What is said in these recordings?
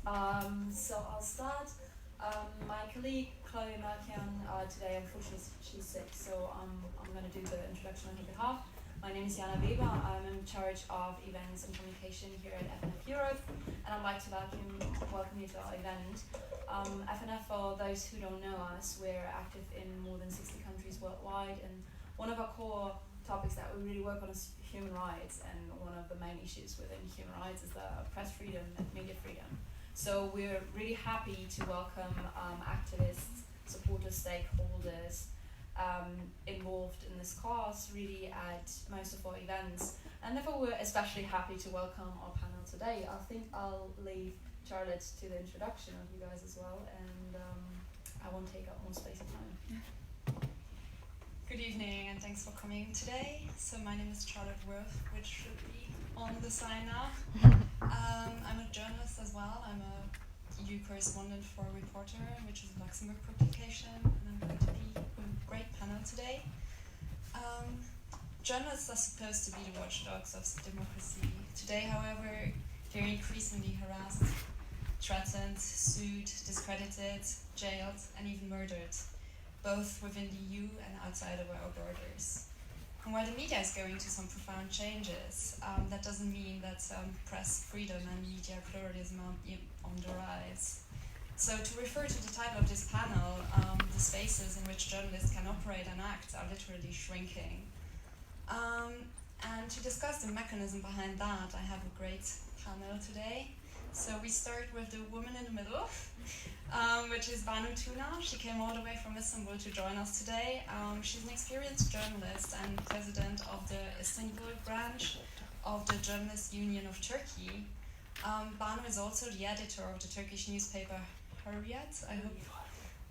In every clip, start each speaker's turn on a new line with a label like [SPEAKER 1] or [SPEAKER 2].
[SPEAKER 1] So I'll start. My colleague Chloe Markian today, unfortunately, she's sick, so I'm going to do the introduction on her behalf. My name is Jana Weber. I'm in charge of events and communication here at FNF Europe, and I'd like to welcome you to our event. FNF, for those who don't know us, we're active in more than 60 countries worldwide, and one of our core topics that we really work on is human rights, and one of the main issues within human rights is the press freedom and media freedom. So we're really happy to welcome activists, supporters, stakeholders involved in this cause really at most of our events. And therefore we're especially happy to welcome our panel today. I think I'll leave Charlotte to the introduction of you guys as well, and I won't take up more space of time.
[SPEAKER 2] Good evening, and thanks for coming today. So my name is Charlotte Wirth, which should be on the sign now. I'm a journalist as well. I'm a EU correspondent for Reporter, which is a Luxembourg publication, and I'm going to be with a great panel today. Journalists are supposed to be the watchdogs of democracy. Today, however, they're increasingly harassed, threatened, sued, discredited, jailed, and even murdered, both within the EU and outside of our borders. And while the media is going through some profound changes, that doesn't mean that press freedom and media pluralism are on the rise. So to refer to the title of this panel, the spaces in which journalists can operate and act are literally shrinking. And to discuss the mechanism behind that, I have a great panel today. So we start with the woman in the middle, which is Banu Tuna. She came all the way from Istanbul to join us today. She's an experienced journalist and president of the Istanbul branch of the Journalist Union of Turkey. Banu is also the editor of the Turkish newspaper Hürriyet. I hope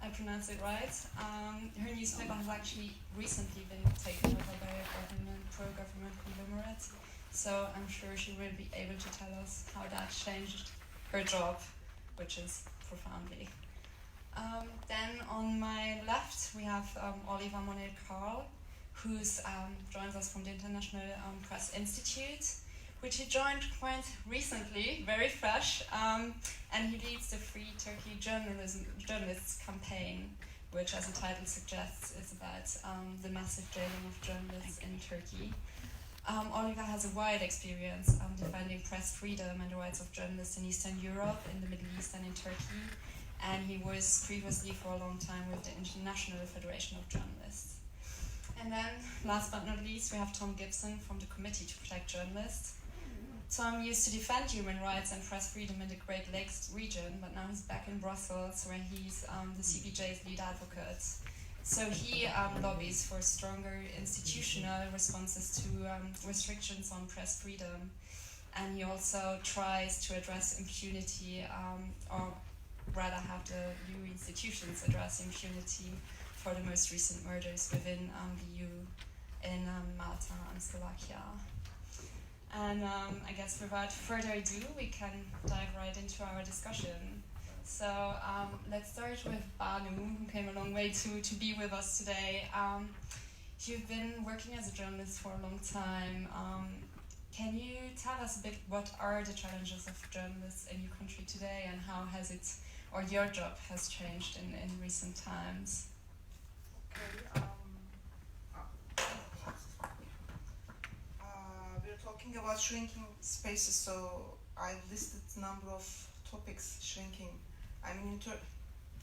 [SPEAKER 2] I pronounce it right. Her newspaper has actually recently been taken over by a pro-government conglomerate. So I'm sure she will be able to tell us how that changed her job, which is profoundly. Then on my left, we have Oliver Money-Kyrle, who joins us from the International Press Institute, which he joined quite recently, very fresh, and he leads the Free Turkey Journalists campaign, which, as the title suggests, is about the massive jailing of journalists in Turkey. Oliver has a wide experience defending press freedom and the rights of journalists in Eastern Europe, in the Middle East, and in Turkey. And he was previously for a long time with the International Federation of Journalists. And then, last but not least, we have Tom Gibson from the Committee to Protect Journalists. Tom used to defend human rights and press freedom in the Great Lakes region, but now he's back in Brussels, where he's the CPJ's lead advocate. So he lobbies for stronger institutional responses to restrictions on press freedom, and he also tries to address impunity, or rather have the EU institutions address impunity for the most recent murders within the EU in Malta and Slovakia. And I guess without further ado, we can dive right into our discussion. So let's start with Banu, who came a long way to be with us today. You've been working as a journalist for a long time. Can you tell us a bit what are the challenges of journalists in your country today, and how has it, or your job has changed in recent times?
[SPEAKER 3] Okay. We're talking about shrinking spaces, so I've listed a number of topics shrinking. I mean,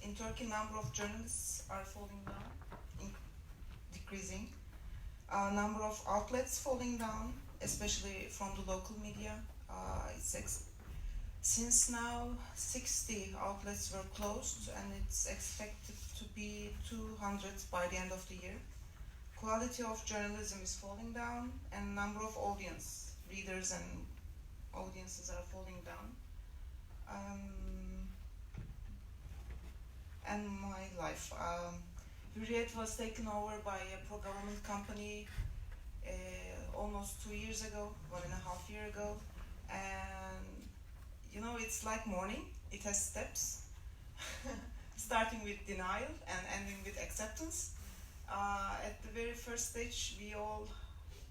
[SPEAKER 3] in Turkey, number of journalists are falling down, decreasing. Number of outlets falling down, especially from the local media. Since now, 60 outlets were closed, and it's expected to be 200 by the end of the year. Quality of journalism is falling down, and number of readers and audiences are falling down. And my life. Hürriyet was taken over by a pro-government company almost 2 years ago, 1.5 years ago. And, you know, it's like morning. It has steps, starting with denial and ending with acceptance. At the very first stage, we all,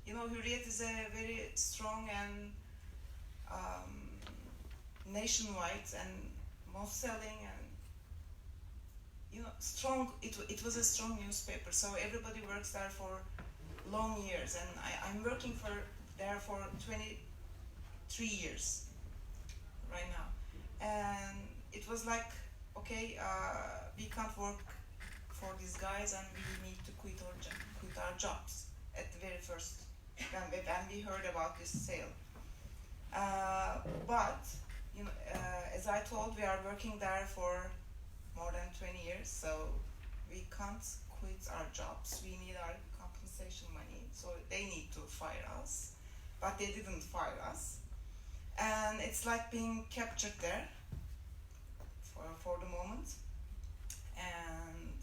[SPEAKER 3] you know, Hürriyet is a very strong and nationwide and most selling and strong. It was a strong newspaper, so everybody works there for long years, and I'm working there for 23 years right now, and it was like, okay, we can't work for these guys, and we need to quit our jobs at the very first when we heard about this sale. But as I told, we are working there for more than 20 years, so we can't quit our jobs. We need our compensation money, so they need to fire us, but they didn't fire us, and it's like being captured there for the moment. And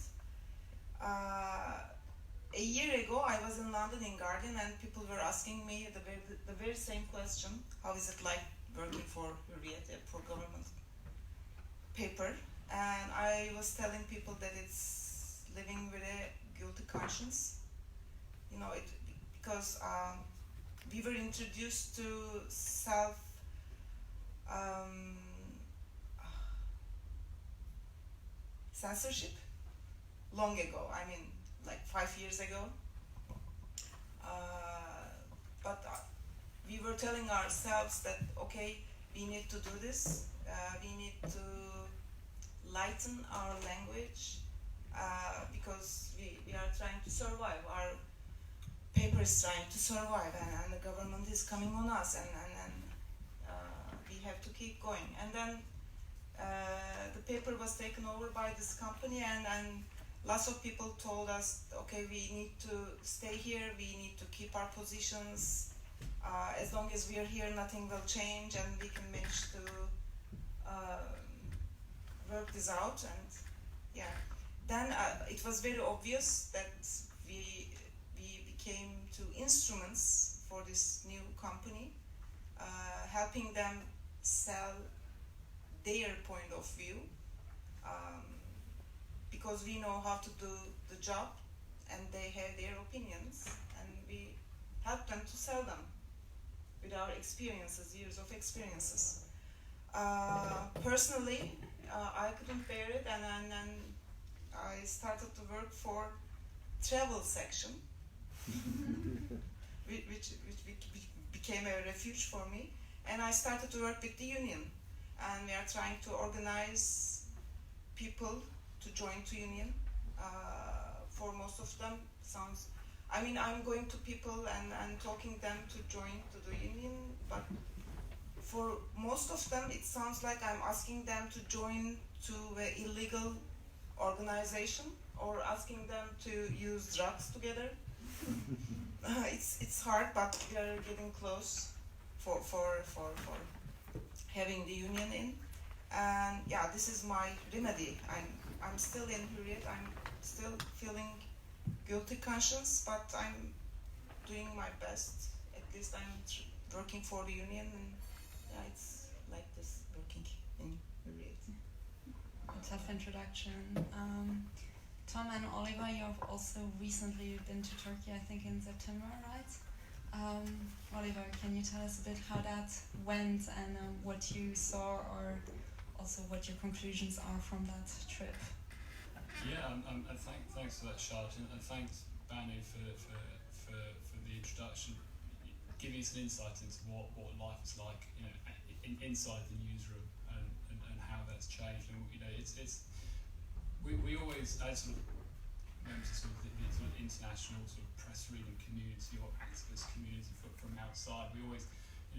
[SPEAKER 3] a year ago, I was in London in Guardian, and people were asking me the very same question: how is it like working for Wirth, a pro-government paper? And I was telling people that it's living with a guilty conscience, because we were introduced to censorship long ago. I mean, like 5 years ago. But we were telling ourselves that, okay, we need to do this. We need to lighten our language because we are trying to survive. Our paper is trying to survive, and the government is coming on us, and we have to keep going. And then the paper was taken over by this company, and lots of people told us, okay, we need to stay here, we need to keep our positions. As long as we are here, nothing will change, and we can manage to work this out. And yeah, then it was very obvious that we became two instruments for this new company, helping them sell their point of view, because we know how to do the job and they have their opinions, and we help them to sell them with our experiences, years of experiences. Personally, I couldn't bear it, and I started to work for travel section, which became a refuge for me, and I started to work with the union, and we are trying to organize people to join to union. For most of them, I'm going to people and talking them to join to the union, but for most of them, it sounds like I'm asking them to join to an illegal organization or asking them to use drugs together. It's hard, but we are getting close for having the union in. And yeah, this is my remedy. I'm still in Hürriyet. I'm still feeling guilty conscience, but I'm doing my best. At least I'm working for the union, and yeah, it's like this working in Hürriyet.
[SPEAKER 2] A tough introduction. Tom and Oliver, you have also recently been to Turkey, I think in September, right? Oliver, can you tell us a bit how that went and what you saw, or also what your conclusions are from that trip?
[SPEAKER 4] Yeah, and thanks for that, Charlotte, and thanks, Banu, for the introduction, giving us an insight into what life is like, inside the newsroom and how that's changed. And we always, as sort of members of the sort of international sort of press reading community or activist community from outside, we always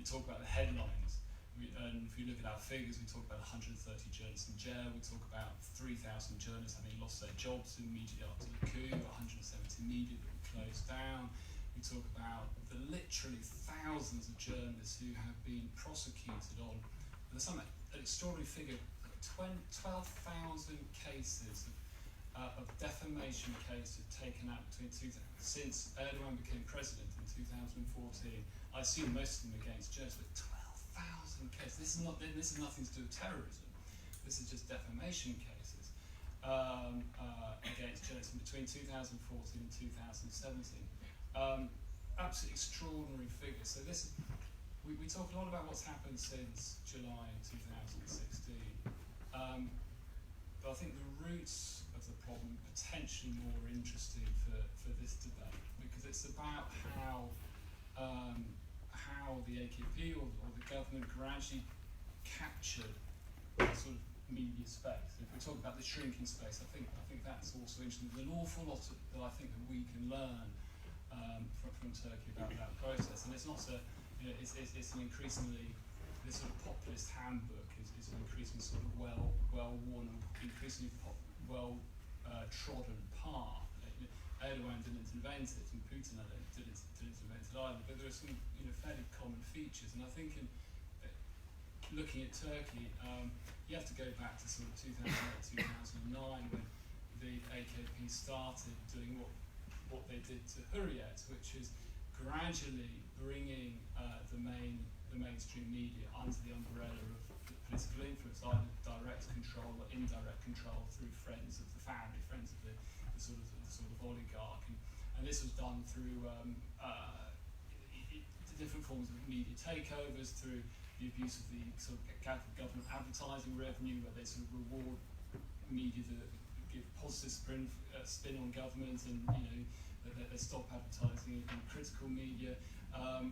[SPEAKER 4] talk about the headlines. And if you look at our figures, we talk about 130 journalists in jail, we talk about 3,000 journalists having lost their jobs immediately after the coup, 170 media that were closed down. We talk about the literally thousands of journalists who have been prosecuted on, there's an extraordinary figure, 12,000 cases of defamation cases taken out since Erdogan became president in 2014. I assume most of them against journalists, but 12,000 cases. This is nothing to do with terrorism. This is just defamation cases against journalists between 2014 and 2017. Absolutely extraordinary figures. So we talk a lot about what's happened since July 2016. But I think the roots of the problem are potentially more interesting for this debate, because it's about how the AKP or the government gradually captured sort of media space. If we're talking about the shrinking space, I think that's also interesting. There's an awful lot that I think that we can learn from Turkey about that process, and it's not it's an increasingly, this sort of populist handbook is an increasingly sort of well-worn and increasingly trodden path. Erdogan didn't invent it, and Putin didn't invent it either, but there are some fairly common features, and I think in looking at Turkey, you have to go back to sort of 2008, 2009 when the AKP started doing what they did to Hurriyet, which is gradually bringing the mainstream media under the umbrella of the political influence, either direct control or indirect control through friends of the family, friends of the sort of oligarch, and this was done through different forms of media takeovers, through the abuse of the sort of government advertising revenue, where they sort of reward media that give positive spin on government, and they stop advertising in critical media,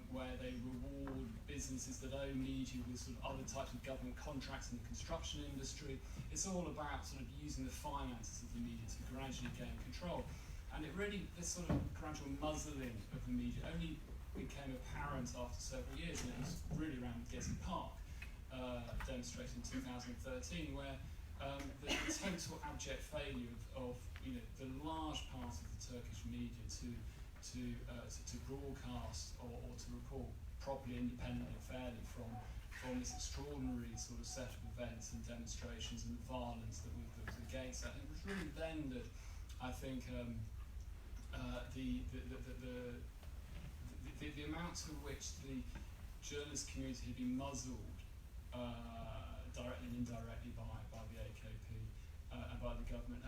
[SPEAKER 4] where they reward businesses that own media with sort of other types of government contracts in the construction industry. It's all about sort of using the finances of the media to gradually gain control. And this sort of gradual muzzling of the media only became apparent after several years, and it was really around the Gezi Park demonstration in 2013, where the total abject failure of the large part of the Turkish media to broadcast or to report properly, independently, and fairly from this extraordinary sort of set of events and demonstrations and violence that was against that. And it was really then that I think the amount to which the journalist community had been muzzled directly and indirectly by the AKP and by the government,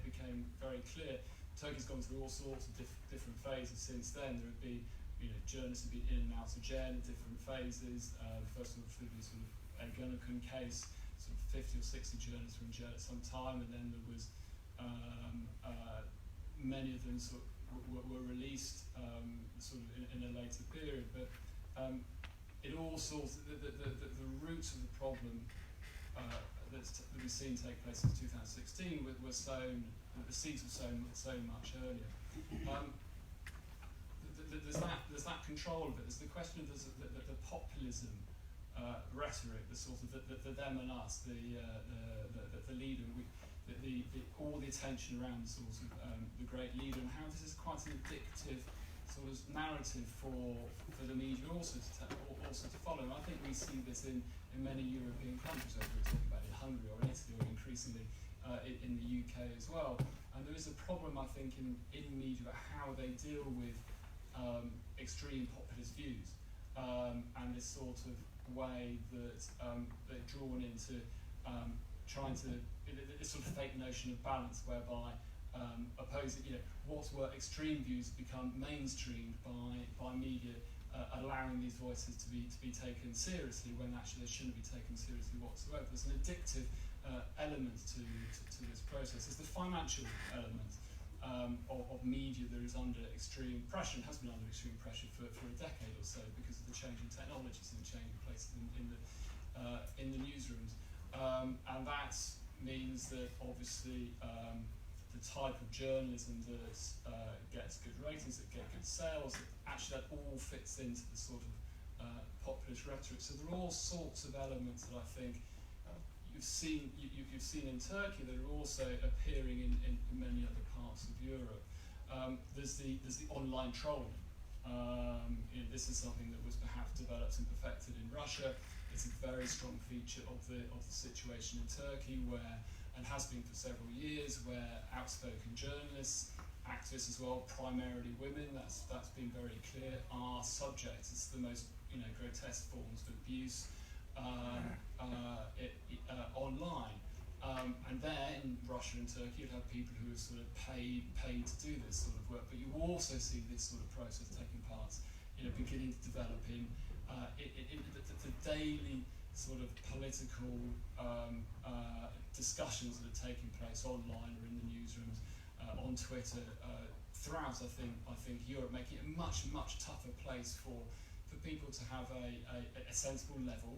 [SPEAKER 4] became very clear. Turkey's gone through all sorts of different phases since then. There have been, journalists have been in and out of jail in different phases. First of all, through the sort of Ergenekon case, sort of 50 or 60 journalists were in jail at some time, and then there was many of them sort of were released sort of in a later period. But it all sorts of the roots of the problem that we've seen take place since 2016 were sown. The seeds were sown much earlier. There's that control of it. There's the question of the populism rhetoric, the sort of the them and us, the leader, all the attention around the sort of the great leader, and how this is quite an addictive sort of narrative for the media also to follow. And I think we see this in many European countries, as we were talking about in Hungary or in Italy, or increasingly in the UK as well. And there is a problem, I think, in media about how they deal with extreme populist views, and this sort of way that they're drawn into trying to, this sort of fake notion of balance, whereby opposing, what were extreme views become mainstreamed by media, allowing these voices to be taken seriously when actually they shouldn't be taken seriously whatsoever. There's an addictive element to this process. There's the financial element of media that is under extreme pressure, and has been under extreme pressure for a decade or so, because of the change in technologies and the change in places in the newsrooms. And that means that obviously the type of journalism that gets good ratings, that get good sales, actually that all fits into the sort of populist rhetoric. So there are all sorts of elements that I think you've seen in Turkey that are also appearing in many other parts of Europe. There's the online trolling. This is something that was perhaps developed and perfected in Russia. It's a very strong feature of the situation in Turkey, where, and has been for several years, where outspoken journalists, activists as well, primarily women, that's been very clear, are subject. It's the most grotesque forms of abuse online. And there in Russia and Turkey, you'd have people who are sort of paid to do this sort of work, but you also see this sort of process taking part, beginning to develop in the daily sort of political discussions that are taking place online or in the newsrooms, on Twitter, throughout I think Europe, making it a much tougher place for people to have a sensible level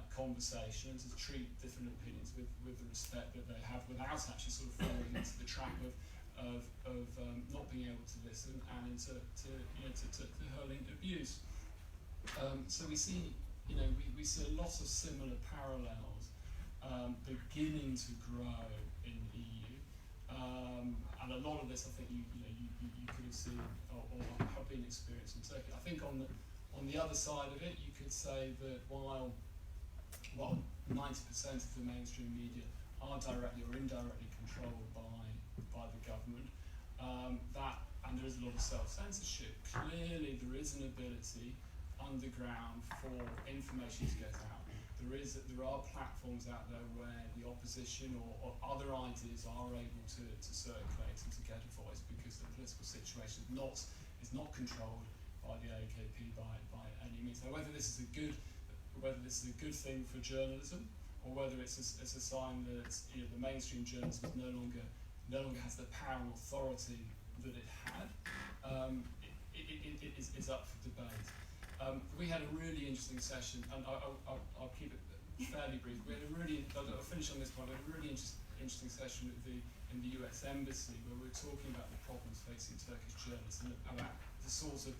[SPEAKER 4] conversation and to treat different opinions with the respect that they have, without actually sort of falling into the trap of not being able to listen and into hurling abuse. So we see we see a lot of similar parallels beginning to grow in the EU, and a lot of this I think you could have seen or have been experienced in Turkey. I think on the other side of it, you could say that while 90% of the mainstream media are directly or indirectly controlled by the government, and there is a lot of self-censorship, clearly there is an ability underground for information to get out. There are platforms out there where the opposition or other ideas are able to circulate and to get a voice, because the political situation is not controlled by the AKP by any means. Now, whether this is a good thing for journalism, or whether it's a sign that the mainstream journalism no longer has the power and authority that it had, it is up for debate. We had a really interesting session, and I'll keep it fairly brief. I'll finish on this point. We had a really interesting session in the US Embassy, where we were talking about the problems facing Turkish journalists and about the sorts of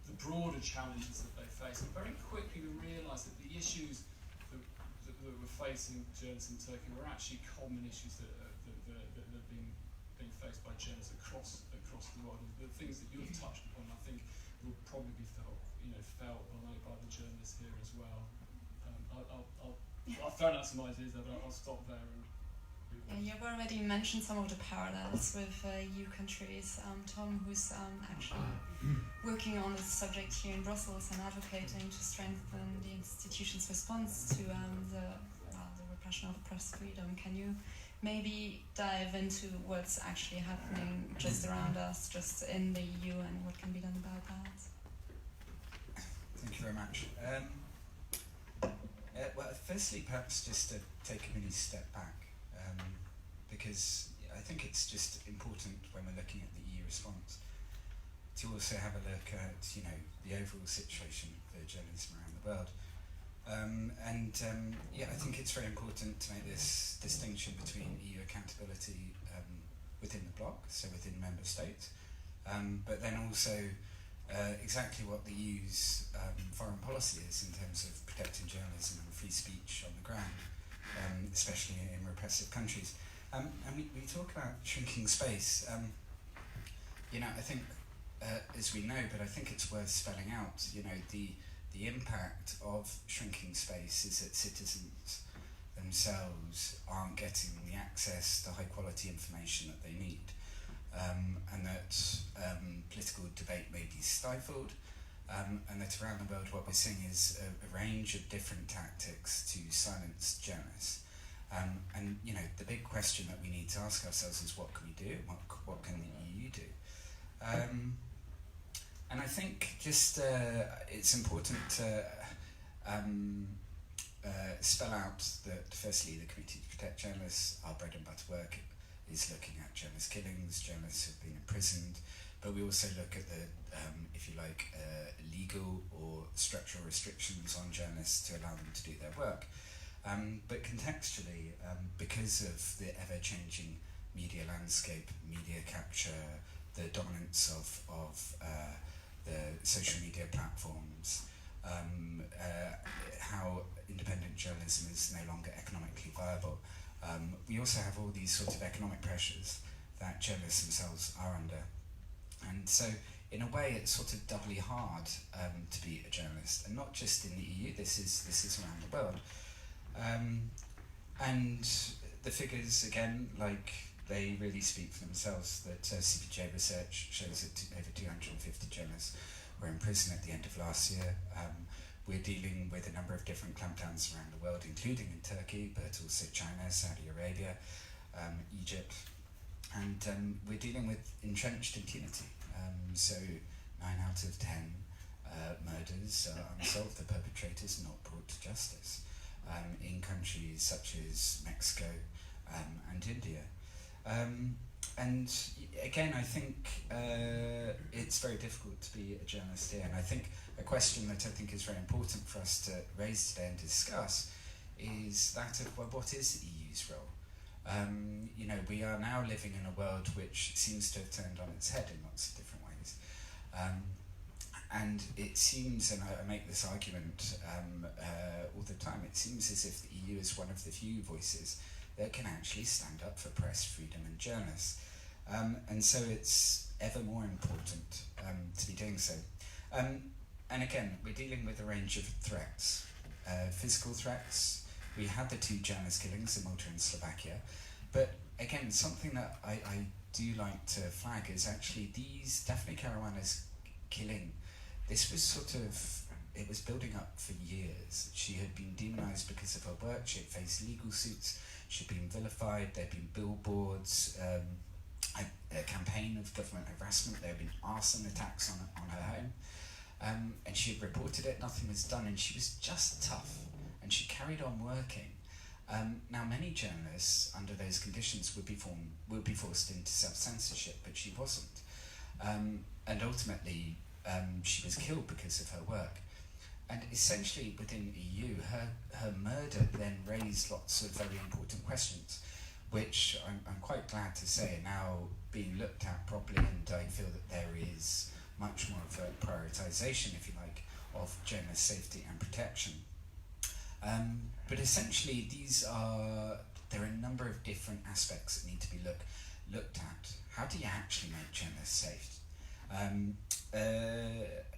[SPEAKER 4] the broader challenges that they face. And very quickly we realised that the issues that were facing journalists in Turkey were actually common issues that are being faced by journalists across the world. And the things that you have touched upon, I think, will probably be felt by the journalists here as well. I'll throw out some ideas there, but I'll stop there.
[SPEAKER 2] You've already mentioned some of the parallels with EU countries. Tom, who's actually working on this subject here in Brussels and advocating to strengthen the institution's response to the repression of press freedom. Can you maybe dive into what's actually happening just around us, just in the EU, and what can be done about that?
[SPEAKER 5] Thank you very much. Well, firstly, perhaps just to take a mini step back, because I think it's just important when we're looking at the EU response to also have a look at the overall situation for journalism around the world. I think it's very important to make this distinction between EU accountability within the bloc, so within member states, but then also exactly what the EU's foreign policy is in terms of protecting journalism and free speech on the ground, especially in repressive countries. And we talk about shrinking space. I think, as we know, but I think it's worth spelling out, the impact of shrinking space is that citizens themselves aren't getting the access to high quality information that they need, and that political debate may be stifled, and that around the world what we're seeing is a range of different tactics to silence journalists. The big question that we need to ask ourselves is, what can we do? What can the EU do? And I think just it's important to spell out that, firstly, the Committee to Protect Journalists, our bread and butter work, is looking at journalist killings, journalists who've been imprisoned, but we also look at the, legal or structural restrictions on journalists to allow them to do their work. But contextually, because of the ever-changing media landscape, media capture, the dominance of the social media platforms, how independent journalism is no longer economically viable, we also have all these sorts of economic pressures that journalists themselves are under. And so, in a way, it's sort of doubly hard to be a journalist, and not just in the EU. This is around the world. And the figures, again, they really speak for themselves. That CPJ research shows that over 250 journalists were in prison at the end of last year. We're dealing with a number of different clampdowns around the world, including in Turkey, but also China, Saudi Arabia, Egypt. And we're dealing with entrenched impunity. So 9 out of 10 murders are unsolved, the perpetrators are not brought to justice in countries such as Mexico and India. And again, I think it's very difficult to be a journalist here, and I think a question that I think is very important for us to raise today and discuss is that of, well, what is the EU's role? We are now living in a world which seems to have turned on its head in lots of different ways. And it seems, and I make this argument all the time, it seems as if the EU is one of the few voices that can actually stand up for press freedom and journalists. And so it's ever more important to be doing so. And again, we're dealing with a range of threats. Physical threats. We had the 2 journalist killings in Malta and Slovakia. But again, something that I do like to flag is actually these Daphne Caruana's killing. This was it was building up for years. She had been demonised because of her work. She had faced legal suits. She'd been vilified. There had been billboards, a campaign of government harassment. There had been arson attacks on her home. And she had reported it. Nothing was done. And she was just tough. And she carried on working. Now, many journalists, under those conditions, would be forced into self-censorship, but she wasn't. And ultimately, she was killed because of her work. And essentially, within the EU, her murder then raised lots of very important questions, which I'm quite glad to say are now being looked at properly, and I feel that there is much more of a prioritisation, if you like, of journalist safety and protection. But essentially, there are a number of different aspects that need to be looked at. How do you actually make journalists safe?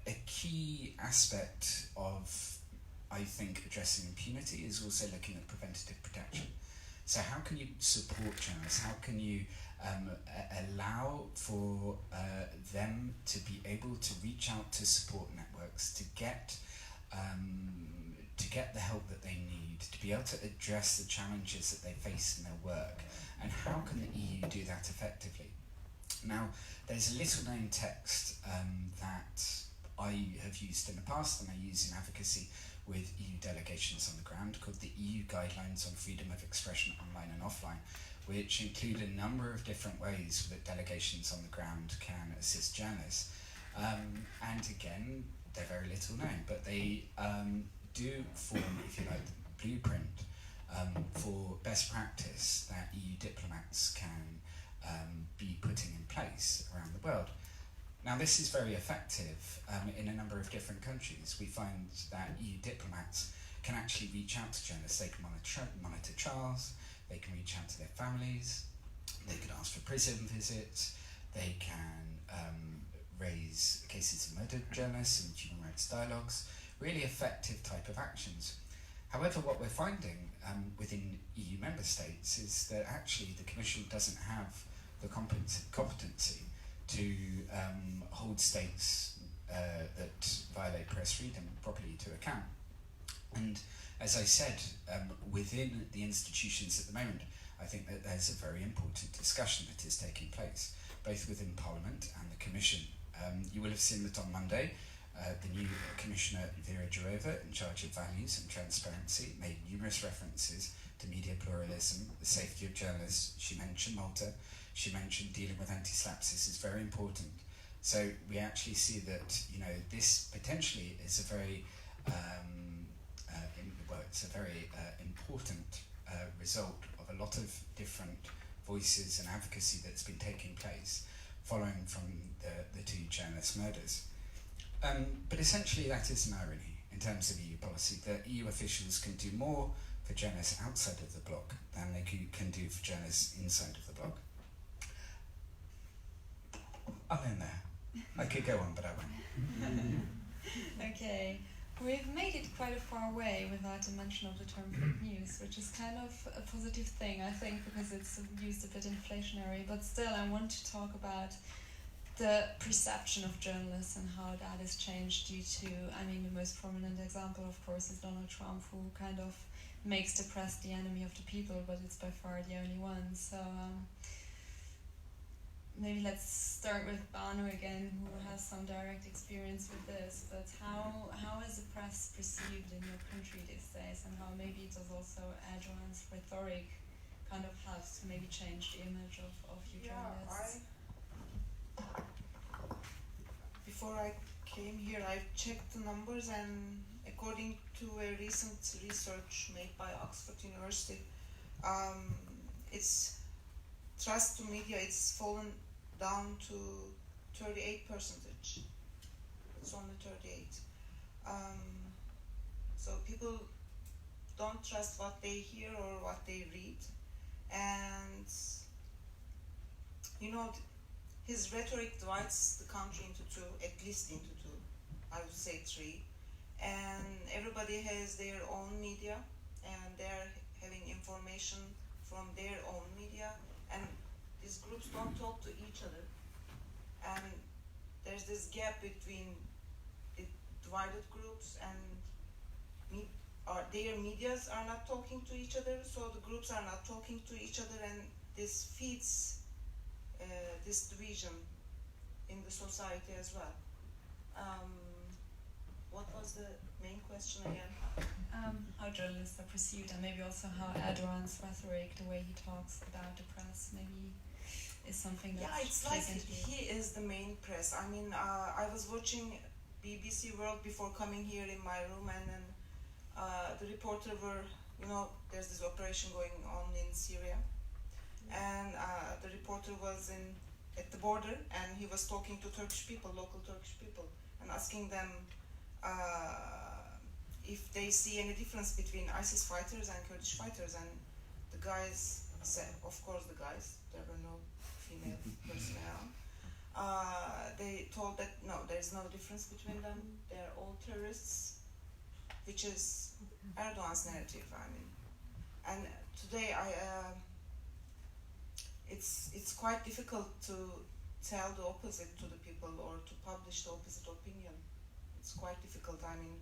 [SPEAKER 5] A key aspect of, I think, addressing impunity is also looking at preventative protection. So how can you support journalists? How can you allow for them to be able to reach out to support networks, to get the help that they need, to be able to address the challenges that they face in their work? And how can the EU do that effectively? Now, there's a little known text that I have used in the past and I use in advocacy with EU delegations on the ground, called the EU Guidelines on Freedom of Expression Online and Offline, which include a number of different ways that delegations on the ground can assist journalists. And again, they're very little known, but they do form, if you like, the blueprint for best practice that EU diplomats can be putting in place around the world. Now, this is very effective in a number of different countries. We find that EU diplomats can actually reach out to journalists. They can monitor trials, they can reach out to their families, they can ask for prison visits, they can raise cases of murdered journalists and human rights dialogues, really effective type of actions. However, what we're finding within EU member states is that actually the Commission doesn't have the competency to hold states that violate press freedom properly to account. And as I said, within the institutions at the moment, I think that there's a very important discussion that is taking place, both within Parliament and the Commission. You will have seen that on Monday, the new Commissioner Vera Jourova, in charge of values and transparency, made numerous references to media pluralism, the safety of journalists. She mentioned Malta. She mentioned dealing with anti-slaps. This is very important. So we actually see that, you know, this potentially is a very important result of a lot of different voices and advocacy that's been taking place following from the 2 journalist murders. But essentially that is an irony in terms of EU policy, that EU officials can do more for journalists outside of the bloc than they can do for journalists inside of the bloc. I'm in there. I could go on, but I won't.
[SPEAKER 2] Okay, we've made it quite a far way without a mention of the term fake news, which is kind of a positive thing, I think, because it's used a bit inflationary, but still I want to talk about the perception of journalists and how that has changed due to, I mean, the most prominent example, of course, is Donald Trump, who kind of makes the press the enemy of the people, but it's by far the only one. So, maybe let's start with Banu again, who has some direct experience with this. But how is the press perceived in your country these days, and how maybe does also Erdogan's rhetoric kind of helps to maybe change the image of you journalists?
[SPEAKER 3] Before I came here, I checked the numbers, and according to a recent research made by Oxford University, its trust to media, it's fallen down to 38%. It's only 38. So people don't trust what they hear or what they read, and his rhetoric divides the country into two, at least into two, I would say three, and everybody has their own media, and they're having information from their own media, and these groups don't talk to each other, and there's this gap between the divided groups, and their medias are not talking to each other, so the groups are not talking to each other, and this feeds this division in the society as well. What was the main question again?
[SPEAKER 2] How journalists are perceived, and maybe also how Erdogan's rhetoric, the way he talks about the press, maybe is something that
[SPEAKER 3] it's like he is the main press. I mean, I was watching BBC World before coming here in my room, and then the reporter were, there's this operation going on in Syria, and the reporter was at the border, and he was talking to Turkish people, local Turkish people, and asking them if they see any difference between ISIS fighters and Kurdish fighters, and the guys said, of course the guys, there were no female personnel, they told that no, there's no difference between them, they're all terrorists, which is Erdogan's narrative, I mean. And today it's quite difficult to tell the opposite to the people or to publish the opposite opinion. It's quite difficult. I mean,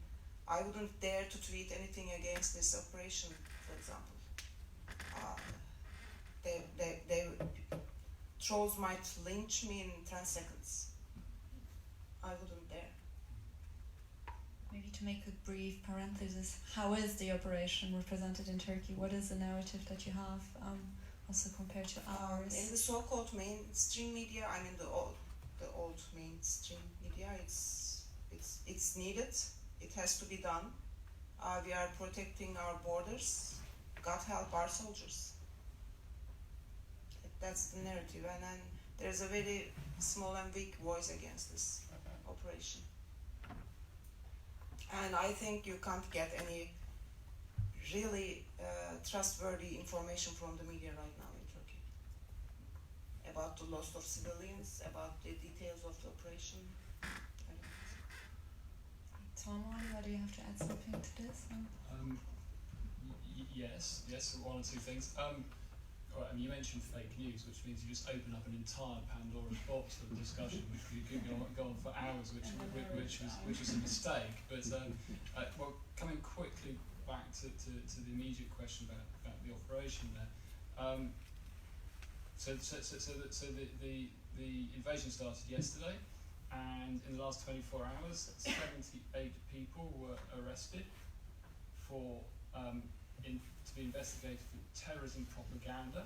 [SPEAKER 3] I wouldn't dare to tweet anything against this operation, for example. Trolls might lynch me in 10 seconds. I wouldn't dare.
[SPEAKER 2] Maybe to make a brief parenthesis, how is the operation represented in Turkey? What is the narrative that you have, also compared to ours?
[SPEAKER 3] In the so-called mainstream media, I mean the old mainstream media, it's needed. It has to be done. We are protecting our borders. God help our soldiers. That's the narrative, and then there's a very small and weak voice against this operation. And I think you can't get any really trustworthy information from the media right now in Turkey about the loss of civilians, about the details of the operation.
[SPEAKER 2] Tom, do you have to add something to this?
[SPEAKER 4] Yes, one or two things. Right, you mentioned fake news, which means you just open up an entire Pandora's box for the discussion, which could go on for hours, which was a mistake. But coming quickly back to the immediate question about the operation there. So the invasion started yesterday, and in the last 24 hours, 78 people were arrested to be investigated for terrorism propaganda,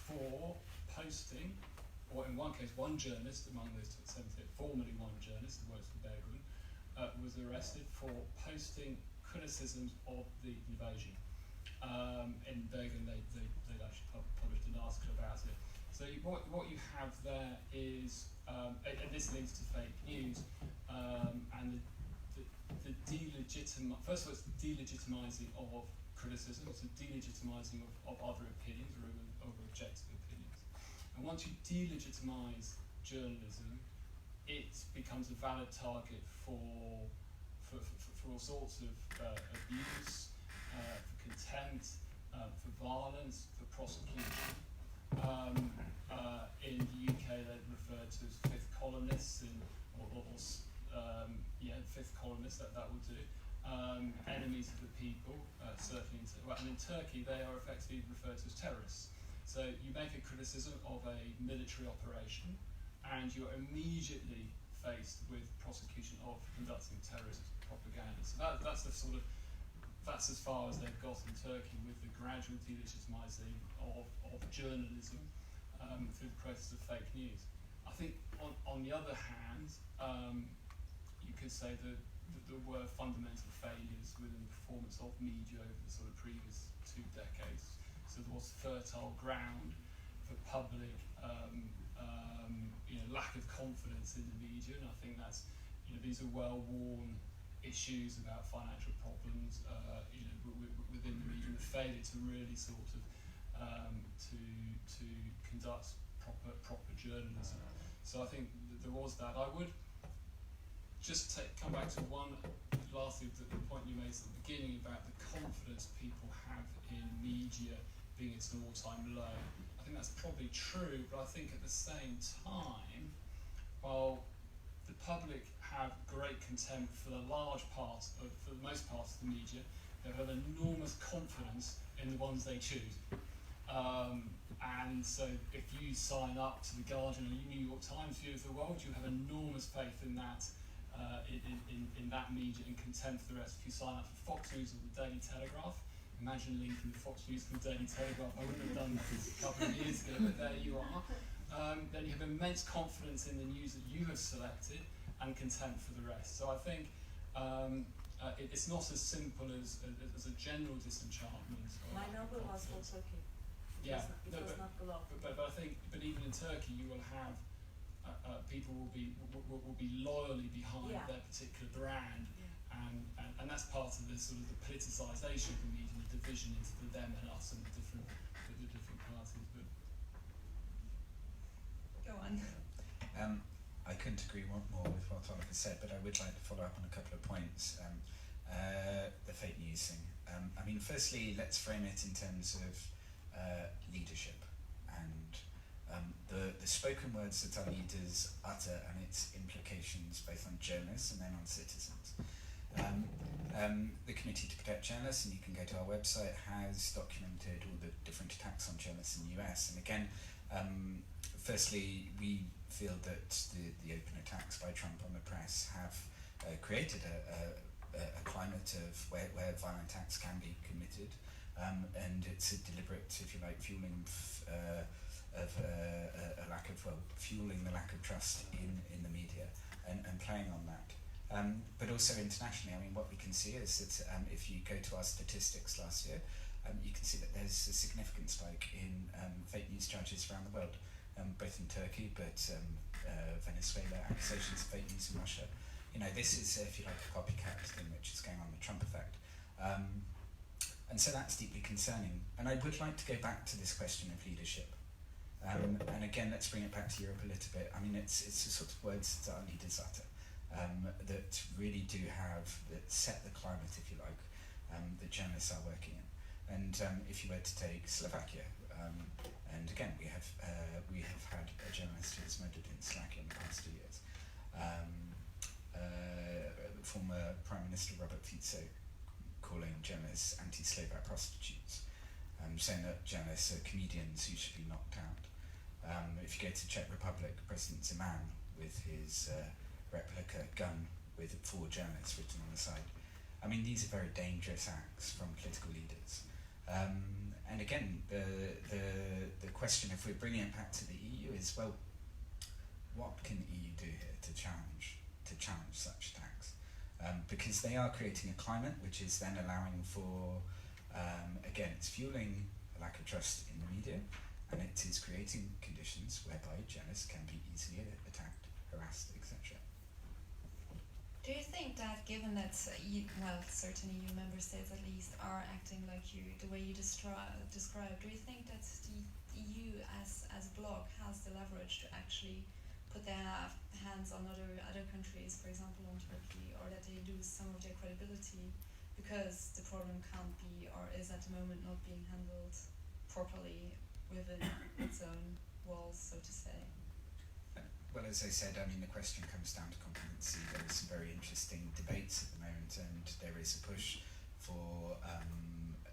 [SPEAKER 4] for posting, or in one case, one journalist among those 78, formerly one journalist who works for Bergen, was arrested for posting criticisms of the invasion. In Bergen, they'd actually published an article about it. So what you have there is, and this links to fake news, and the first of all, it's delegitimizing of criticism, it's a delegitimizing of other opinions or objective opinions. And once you delegitimize journalism, it becomes a valid target for all sorts of abuse, for contempt, for violence, for prosecution. In the UK, they're referred to as fifth columnists, fifth columnists, that will do. Enemies of the people, certainly, and in Turkey they are effectively referred to as terrorists. So you make a criticism of a military operation, and you're immediately faced with prosecution of conducting terrorist propaganda. So that's as far as they've got in Turkey, with the gradual delegitimising of journalism through the process of fake news. I think on the other hand, you could say that there were fundamental failures within the performance of media over the sort of previous 2 decades. So there was fertile ground for public lack of confidence in the media, and I think that's, these are well-worn issues about financial problems within the media, and the failure to really sort of to conduct proper journalism. So I think there was that. I would just come back to one lastly, the point you made at the beginning about the confidence people have in media being at an all-time low. I think that's probably true, but I think at the same time, while the public have great contempt for the most part of the media, they have enormous confidence in the ones they choose. And so if you sign up to the Guardian or New York Times view of the world, you have enormous faith in that in that media and contempt for the rest. If you sign up for Fox News or the Daily Telegraph, imagine linking the Fox News to the Daily Telegraph. I wouldn't have done that a couple of years ago, but there you are. Then you have immense confidence in the news that you have selected and contempt for the rest. So I think it's not as simple as a general disenchantment.
[SPEAKER 6] My number was for Turkey.
[SPEAKER 4] Yeah,
[SPEAKER 6] It was not below.
[SPEAKER 4] But I think, even in Turkey, you will have people will be loyally behind their particular brand, and that's part of the sort of the politicisation of the media, the division into the them and us and the different parties. But
[SPEAKER 2] go on.
[SPEAKER 5] I couldn't agree more with what Oliver said, but I would like to follow up on a couple of points. The fake news thing. I mean, firstly, let's frame it in terms of leadership and the spoken words that our leaders utter and its implications both on journalists and then on citizens. The Committee to Protect Journalists, and you can go to our website, has documented all the different attacks on journalists in the US. And again, firstly, we feel that the open attacks by Trump on the press have created a climate of where violent acts can be committed, and it's a deliberate, if you like, fueling of a lack of, fueling the lack of trust in the media and playing on that. But also internationally, I mean, what we can see is that if you go to our statistics last year, you can see that there's a significant spike in fake news charges around the world, both in Turkey, but Venezuela, accusations of fake news in Russia. This is, if you like, a copycat thing which is going on, the Trump effect. And so that's deeply concerning. And I would like to go back to this question of leadership. And again, let's bring it back to Europe a little bit. I mean, it's the sort of words that our leaders utter that really do that set the climate, if you like, that journalists are working in. And if you were to take Slovakia, and again, we have had a journalist who was murdered in Slovakia in the past 2 years. Former Prime Minister Robert Fico calling journalists anti-Slovak prostitutes, saying that journalists are comedians who should be knocked out. If you go to Czech Republic, President Zeman with his replica gun with 4 journalists written on the side. I mean, these are very dangerous acts from political leaders. And again, the question, if we're bringing it back to the EU, is, well, what can the EU do here to challenge such attacks? Because they are creating a climate which is then allowing for, again, it's fueling a lack of trust in the media, and it is creating conditions whereby journalists can be easily attacked, harassed, etc.
[SPEAKER 2] Do you think that, given that, certainly EU member states at least are acting like you, the way you describe, do you think that the EU as a bloc has the leverage to actually put their hands on other countries, for example on Turkey, or that they lose some of their credibility because the problem can't be, or is at the moment not being handled properly within its own walls, so to say?
[SPEAKER 5] Well, as I said, I mean, the question comes down to competency. There are some very interesting debates at the moment, and there is a push for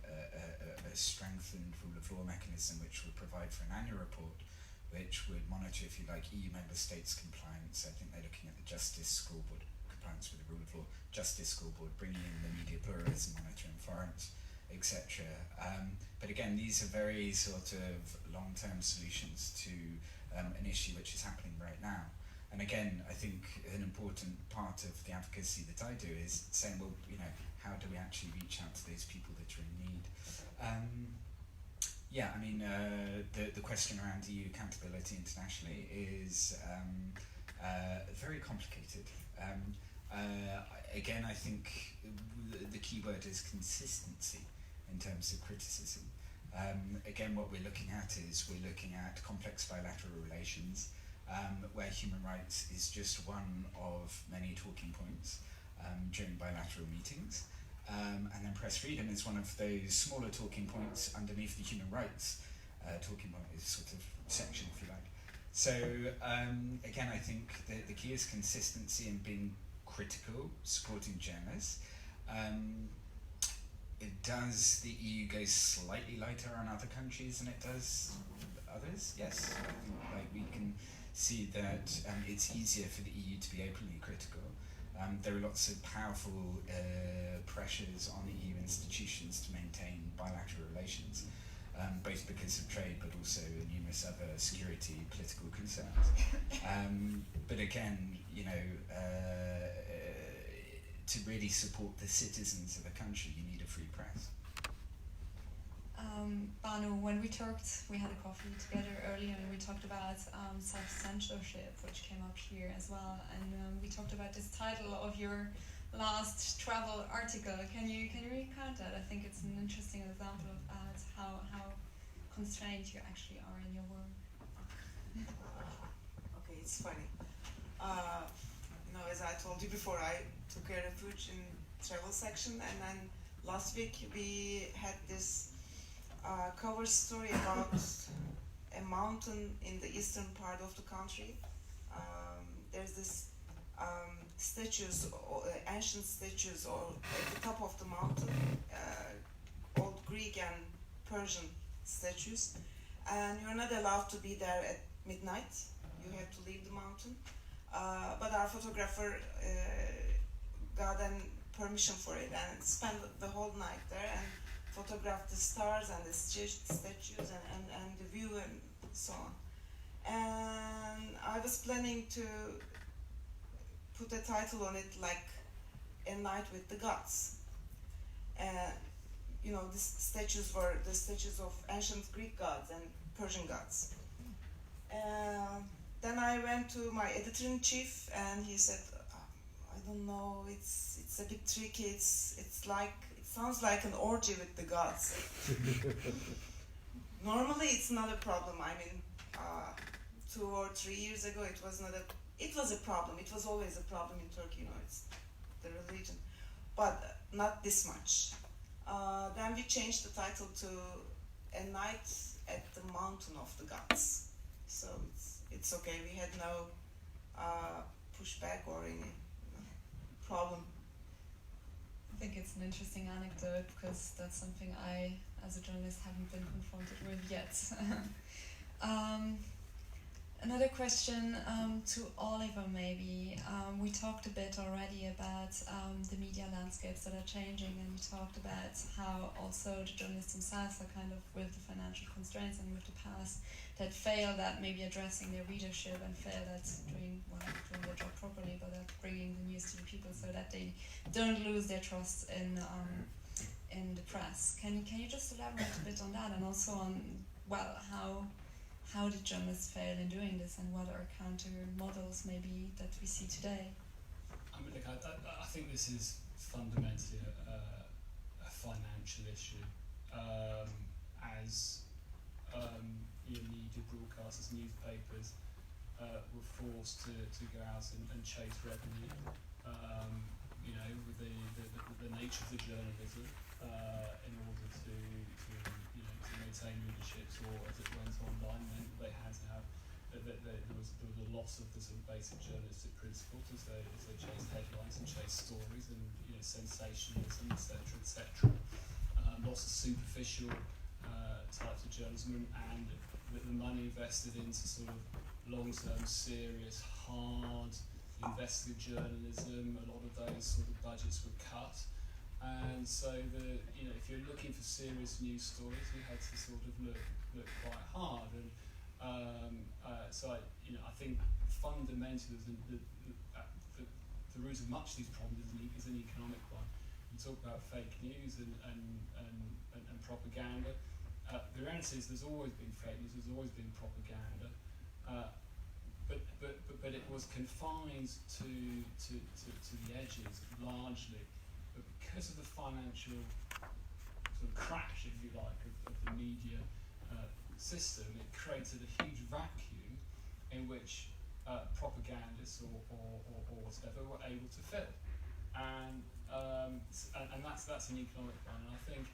[SPEAKER 5] a strengthened rule of law mechanism which would provide for an annual report which would monitor, if you like, EU member states' compliance. I think they're looking at the Justice Scoreboard, compliance with the rule of law, Justice Scoreboard, bringing in the media pluralism monitor in Florence, etc. But again, these are very sort of long-term solutions to an issue which is happening right now. And again, I think an important part of the advocacy that I do is saying, well, you know, how do we actually reach out to those people that are in need? Yeah, I mean, the question around EU accountability internationally is very complicated. Again, I think the key word is consistency in terms of criticism. Again, what we're looking at is we're looking at complex bilateral relations where human rights is just one of many talking points during bilateral meetings. And then press freedom is one of those smaller talking points underneath the human rights talking point, is sort of section, if you like. So again, I think the key is consistency and being critical, supporting journalists. Does the EU go slightly lighter on other countries than it does others? Yes, I think like we can see that it's easier for the EU to be openly critical. There are lots of powerful pressures on the EU institutions to maintain bilateral relations, both because of trade but also numerous other security, political concerns. But again, you know, to really support the citizens of a country, you need a free press.
[SPEAKER 2] Banu, when we had a coffee together earlier, and we talked about self-censorship, which came up here as well, and we talked about this title of your last travel article. Can you recount that? I think it's an interesting example of how constrained you actually are in your work.
[SPEAKER 3] Okay, it's funny. You know, as I told you before, I took a refuge in travel section, and then last week we had this cover story about a mountain in the eastern part of the country. There's this statues, ancient statues, at the top of the mountain, old Greek and Persian statues, and you're not allowed to be there at midnight. You have to leave the mountain. But our photographer got an permission for it and spent the whole night there and photographed the stars and the statues and the view and so on. And I was planning to put a title on it like A Night with the Gods. You know, the statues were the statues of ancient Greek gods and Persian gods. Then I went to my editor-in-chief and he said, I don't know, it's a bit tricky, it sounds like an orgy with the gods. Normally it's not a problem. I mean, 2 or 3 years ago it was a problem. It was always a problem in Turkey, you know, it's the religion. But not this much. Then we changed the title to A Night at the Mountain of the Gods. So it's okay, we had no pushback or any problem.
[SPEAKER 2] I think it's an interesting anecdote because that's something I, as a journalist, haven't been confronted with yet. Another question to Oliver, maybe. We talked a bit already about the media landscapes that are changing, and we talked about how also the journalists themselves are kind of with the financial constraints and with the past that failed at maybe addressing their readership and failed at doing their job properly, but at bringing the news to the people so that they don't lose their trust in the press. Can you just elaborate a bit on that, and also on how did journalists fail in doing this, and what are counter models maybe that we see today?
[SPEAKER 4] I mean, look, I think this is fundamentally a financial issue. As media broadcasters, newspapers were forced to go out and chase revenue. You know, with the nature of the journalism, in order to maintain readerships, or as it went online, meant they had to have there was a loss of the sort of basic journalistic principles as they chased headlines and chased stories and sensationalism, etc., etc. lots of superficial types of journalism, and the money invested into sort of long-term, serious, hard, investigative journalism. A lot of those sort of budgets were cut, and so if you're looking for serious news stories, you had to sort of look quite hard. And I think fundamentally the root of much of these problems is an economic one. You talk about fake news and propaganda. The reality is there's always been fake news, there's always been propaganda, but it was confined to the edges largely. But because of the financial sort of crash, if you like, of the media system, it created a huge vacuum in which propagandists or whatever were able to fill, and that's an economic one. And I think,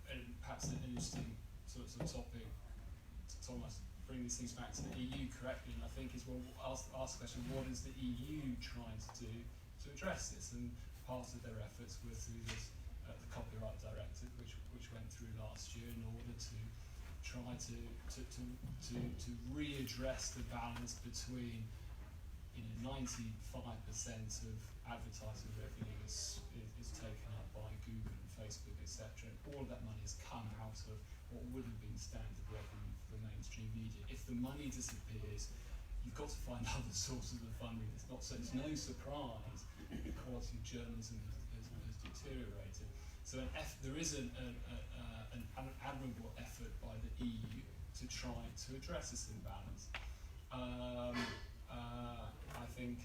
[SPEAKER 4] and perhaps an interesting sort of topic to Thomas, bring these things back to the EU correctly, and I think is, well, ask the question, what is the EU trying to do to address this? And part of their efforts were through this the Copyright Directive, which went through last year in order to try to readdress the balance between 95% of advertising revenue is taken up by Google and Facebook, etc. And all of that money has come out of what would have been standard revenue for the mainstream media. If the money disappears, you've got to find other sources of funding. It's no surprise the quality of journalism has deteriorated. So there is an admirable effort by the EU to try to address this imbalance. I think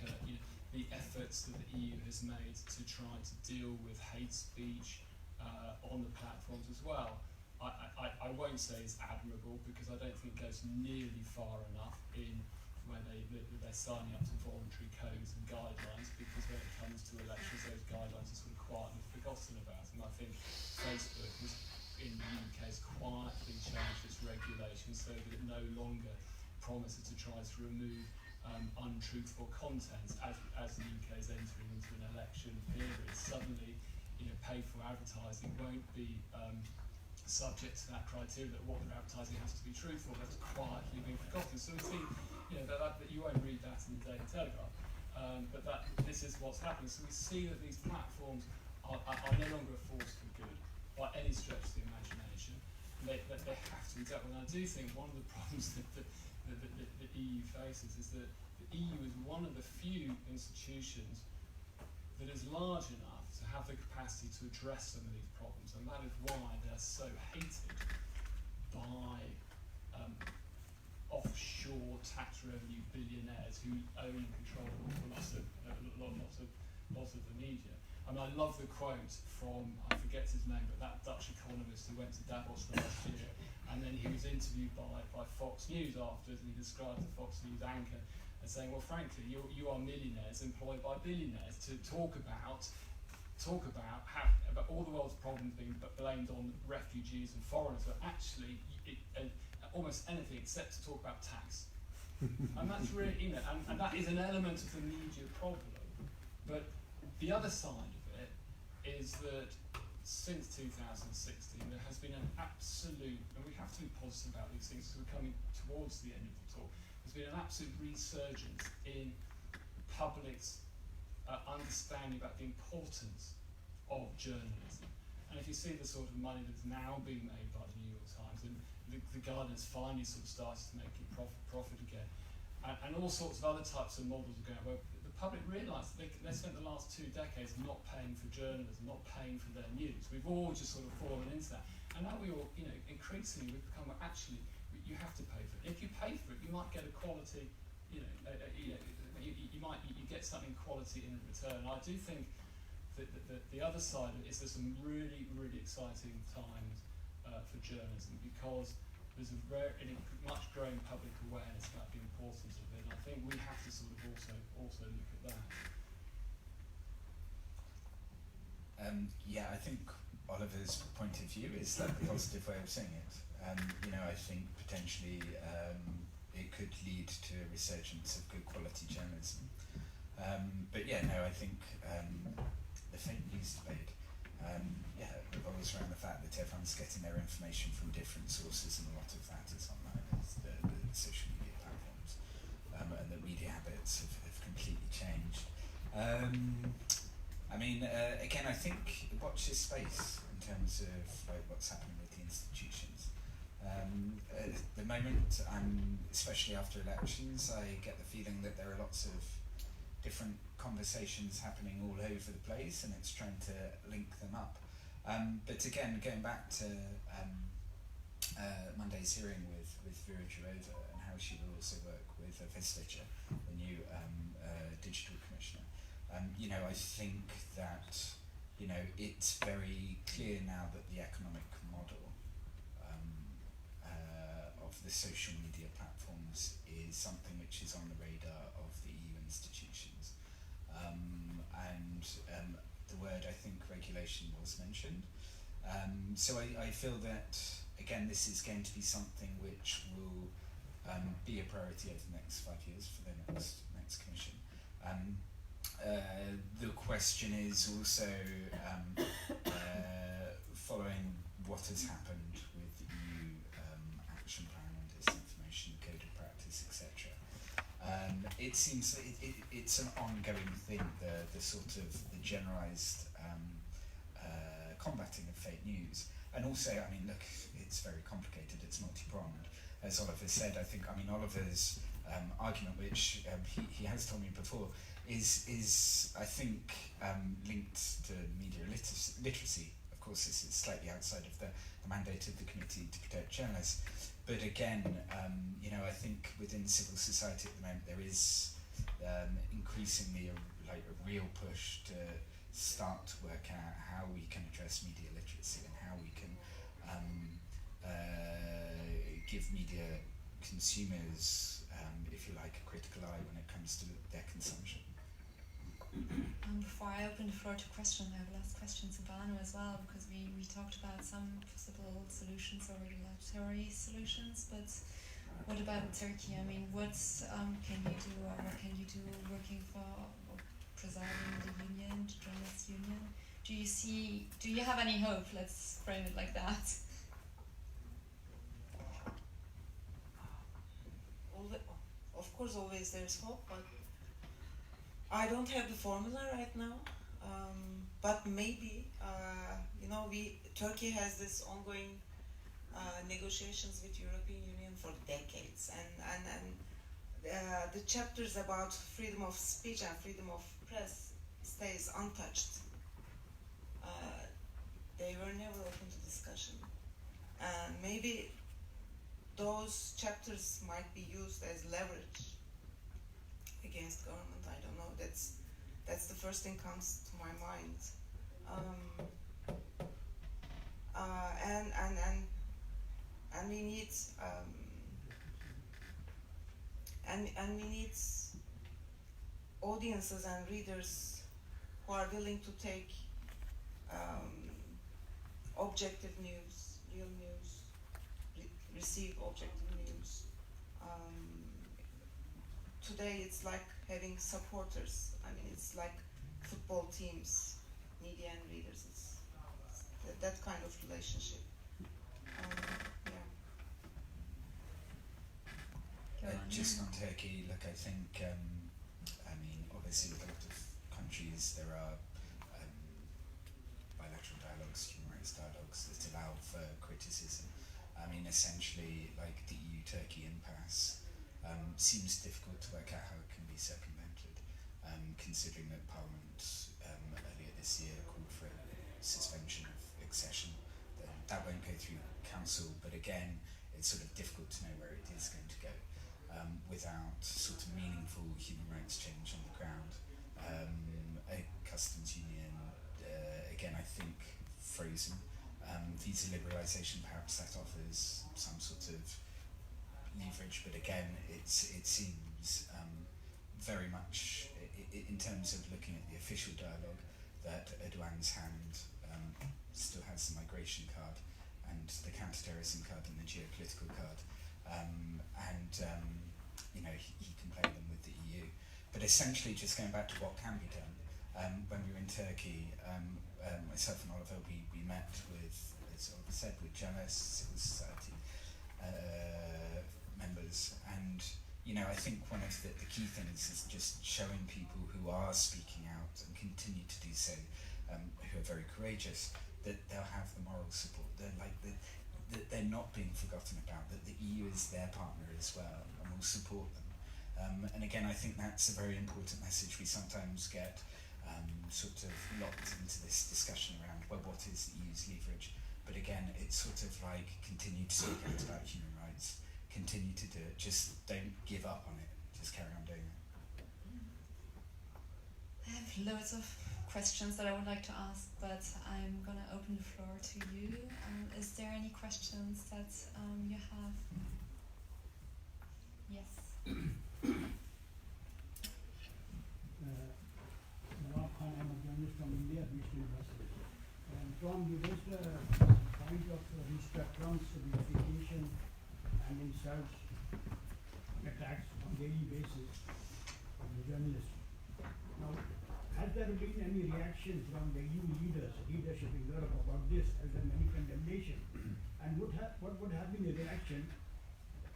[SPEAKER 4] the efforts that the EU has made to try to deal with hate speech on the platforms as well, I won't say it's admirable, because I don't think it goes nearly far enough in when they're signing up to voluntary codes and guidelines, because when it comes to elections, those guidelines are sort of quietly forgotten about. And I think Facebook in the UK has quietly changed its regulations so that it no longer promises to try to remove untruthful content as the UK is entering into an election period. Suddenly, paid for advertising won't be subject to that criteria that what they're advertising has to be truthful. That's quietly been forgotten. So we see, that you won't read that in the Daily Telegraph, but this is what's happening. So we see that these platforms are no longer a force for good by any stretch of the imagination. They have to be dealt with. And I do think one of the problems that the EU faces is that the EU is one of the few institutions that is large enough to have the capacity to address some of these problems, and that is why they're so hated by offshore tax revenue billionaires who own and control lots of the media. I mean, I love the quote from, I forget his name, but that Dutch economist who went to Davos last year, and then he was interviewed by Fox News afterwards, and he described the Fox News anchor as saying, well, frankly, you are millionaires employed by billionaires to talk about how about all the world's problems being blamed on refugees and foreigners, but actually almost anything except to talk about tax. And that's really, and that is an element of the media problem. But the other side of it is that since 2016 there has been an absolute, and we have to be positive about these things because we're coming towards the end of the talk, there's been an absolute resurgence in public's understanding about the importance of journalism. And if you see the sort of money that's now being made by the New York Times, and the Guardian has finally sort of started to make a profit again, and all sorts of other types of models are going where the public realise they spent the last 2 decades not paying for journalism, not paying for their news. We've all just sort of fallen into that. And now we all, increasingly we've become, actually, you have to pay for it. If you pay for it, you might get a quality, you get something quality in return. I do think that the other side of it is there's some really, really exciting times for journalism, because there's a much growing public awareness about the importance of it. And I think we have to sort of also look at that.
[SPEAKER 5] I think Oliver's point of view is like the positive way of saying it. I think potentially it could lead to a resurgence of good quality journalism. I think the fake news debate revolves around the fact that everyone's getting their information from different sources, and a lot of that is online, it's the social media platforms, and the media habits have completely changed. Again, I think watch this space in terms of like what's happening with the institutions. At the moment, especially after elections, I get the feeling that there are lots of different conversations happening all over the place, and it's trying to link them up. But again, going back to Monday's hearing with Vera Jourova and how she will also work with Vestager, the new digital commissioner. I think that it's very clear now that the economic model of the social media platforms is something which is on the radar of the EU institutions. The word, I think, regulation was mentioned. So I feel that, again, this is going to be something which will be a priority over the next 5 years for the next commission. The question is also following what has happened with the EU action plan on disinformation, code of practice, etc. It seems that it's an ongoing thing, the sort of the generalised combating of fake news. And also, look, it's very complicated, it's multi-pronged. As Oliver said, I think, Oliver's argument, which he has told me before, is I think, linked to media literacy. Of course, this is slightly outside of the mandate of the Committee to Protect Journalists. But again, I think within civil society at the moment there is increasingly a real push to start to work out how we can address media literacy and how we can give media consumers, if you like, a critical eye when it comes to their consumption.
[SPEAKER 2] Before I open the floor to questions, I have a last question to Banu as well, because we talked about some possible solutions or regulatory solutions, but what about Turkey? What can you do, or what can you do working for or presiding the union, the journalists' union? Do you have any hope? Let's frame it like that.
[SPEAKER 3] Of course, always there's hope, but I don't have the formula right now. But maybe, Turkey has this ongoing negotiations with European Union for decades, and the chapters about freedom of speech and freedom of press stays untouched. They were never open to discussion, and maybe those chapters might be used as leverage against government. I don't know. That's the first thing comes to my mind. And we need and we need audiences and readers who are willing to take objective news, real news, receive objective news. Today it's like having supporters. It's like football teams, media and readers. It's that kind of relationship.
[SPEAKER 5] Just on Turkey, look, I think, obviously with a lot of countries there are bilateral dialogues, human rights dialogues that allow for criticism. Essentially, like the EU-Turkey impasse seems difficult to work out how it can be circumvented, considering that Parliament earlier this year called for a suspension of accession. That won't go through Council, but again, it's sort of difficult to know where it is going to go without sort of meaningful human rights change on the ground. A customs union, again, I think frozen. Visa liberalisation, perhaps that offers some sort of leverage, but again, it seems very much, in terms of looking at the official dialogue, that Erdogan's hand still has the migration card and the counter-terrorism card and the geopolitical card, he can play them with the EU. But essentially, just going back to what can be done, when we were in Turkey, myself and Oliver, we met with, as Oliver said, with journalists, civil society members, and I think one of the key things is just showing people who are speaking out and continue to do so, who are very courageous, that they'll have the moral support. That they're not being forgotten about, that the EU is their partner as well and will support them. And again, I think that's a very important message. We sometimes get sort of locked into this discussion around, well, what is the EU's leverage? But again, it's sort of like continue to speak out about human rights, continue to do it, just don't give up on it, just carry on doing it.
[SPEAKER 2] I have loads of questions that I would like to ask, but I'm going to open the floor to you. Is there any questions that you have? Yes.
[SPEAKER 7] I'm a journalist from India, based in Brussels. Tom, you raised the point of restructurings, verification, and insults, attacks on daily basis on the journalists. Now, has there been any reaction from the EU leadership in Europe about this as any condemnation? And what would have been the reaction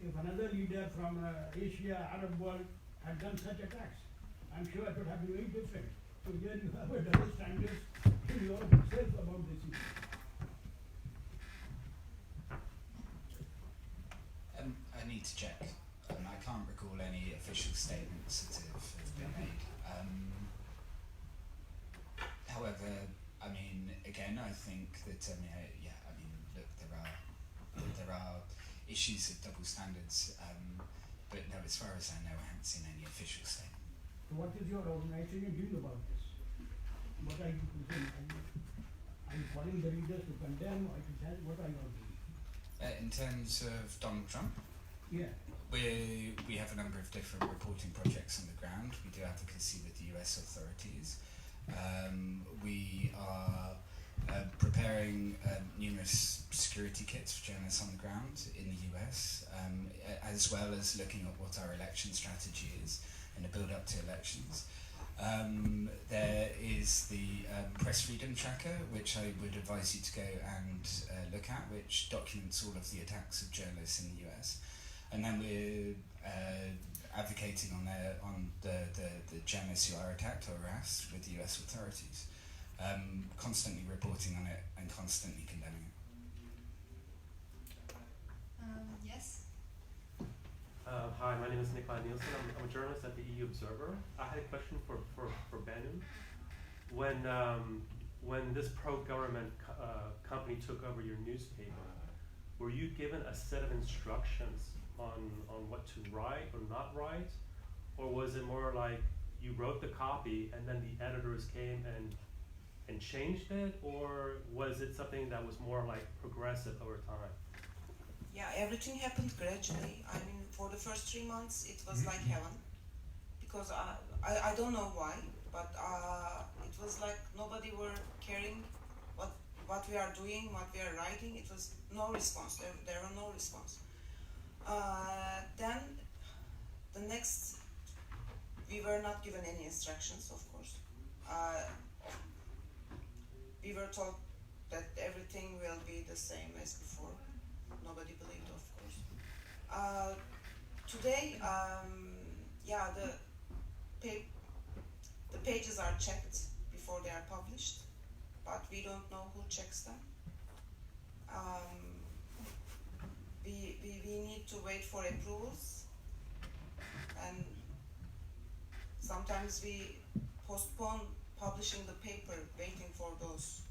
[SPEAKER 7] if another leader from Asia, Arab world had done such attacks? I'm sure it would have been very different. So here you have a double standard in Europe itself about this issue.
[SPEAKER 5] I need to check. I can't recall any official statements that have been made. However, I mean, again, I think that look, there are issues of double standards, but no, as far as I know, I haven't seen any official statement.
[SPEAKER 7] So what is your organization doing about this? What are you doing? Are you calling the leaders to condemn, or what are you doing?
[SPEAKER 5] In terms of Donald Trump?
[SPEAKER 7] Yeah.
[SPEAKER 5] We have a number of different reporting projects on the ground. We do advocacy with the US authorities. We are preparing numerous security kits for journalists on the ground in the US, as well as looking at what our election strategy is in the build-up to elections. There is the press freedom tracker, which I would advise you to go and look at, which documents all of the attacks of journalists in the US. And then we're advocating on the journalists who are attacked or harassed with the US authorities, constantly reporting on it and constantly condemning it.
[SPEAKER 2] Yes?
[SPEAKER 8] Hi, my name is Nikolai Nielsen. I'm a journalist at the EU Observer. I had a question for Banu. When this pro-government company took over your newspaper, were you given a set of instructions on what to write or not write? Or was it more like you wrote the copy and then the editors came and changed it? Or was it something that was more like progressive over time?
[SPEAKER 3] Yeah, everything happened gradually. I mean, for the first 3 months, it was like heaven. Because I don't know why, but it was like nobody were caring what we are doing, what we are writing. It was no response. There were no response. Then the next, we were not given any instructions, of course. We were told that everything will be the same as before. Nobody believed, of course. Today, the pages are checked before they are published, but we don't know who checks them. We need to wait for approvals, and sometimes we postpone publishing the paper waiting for those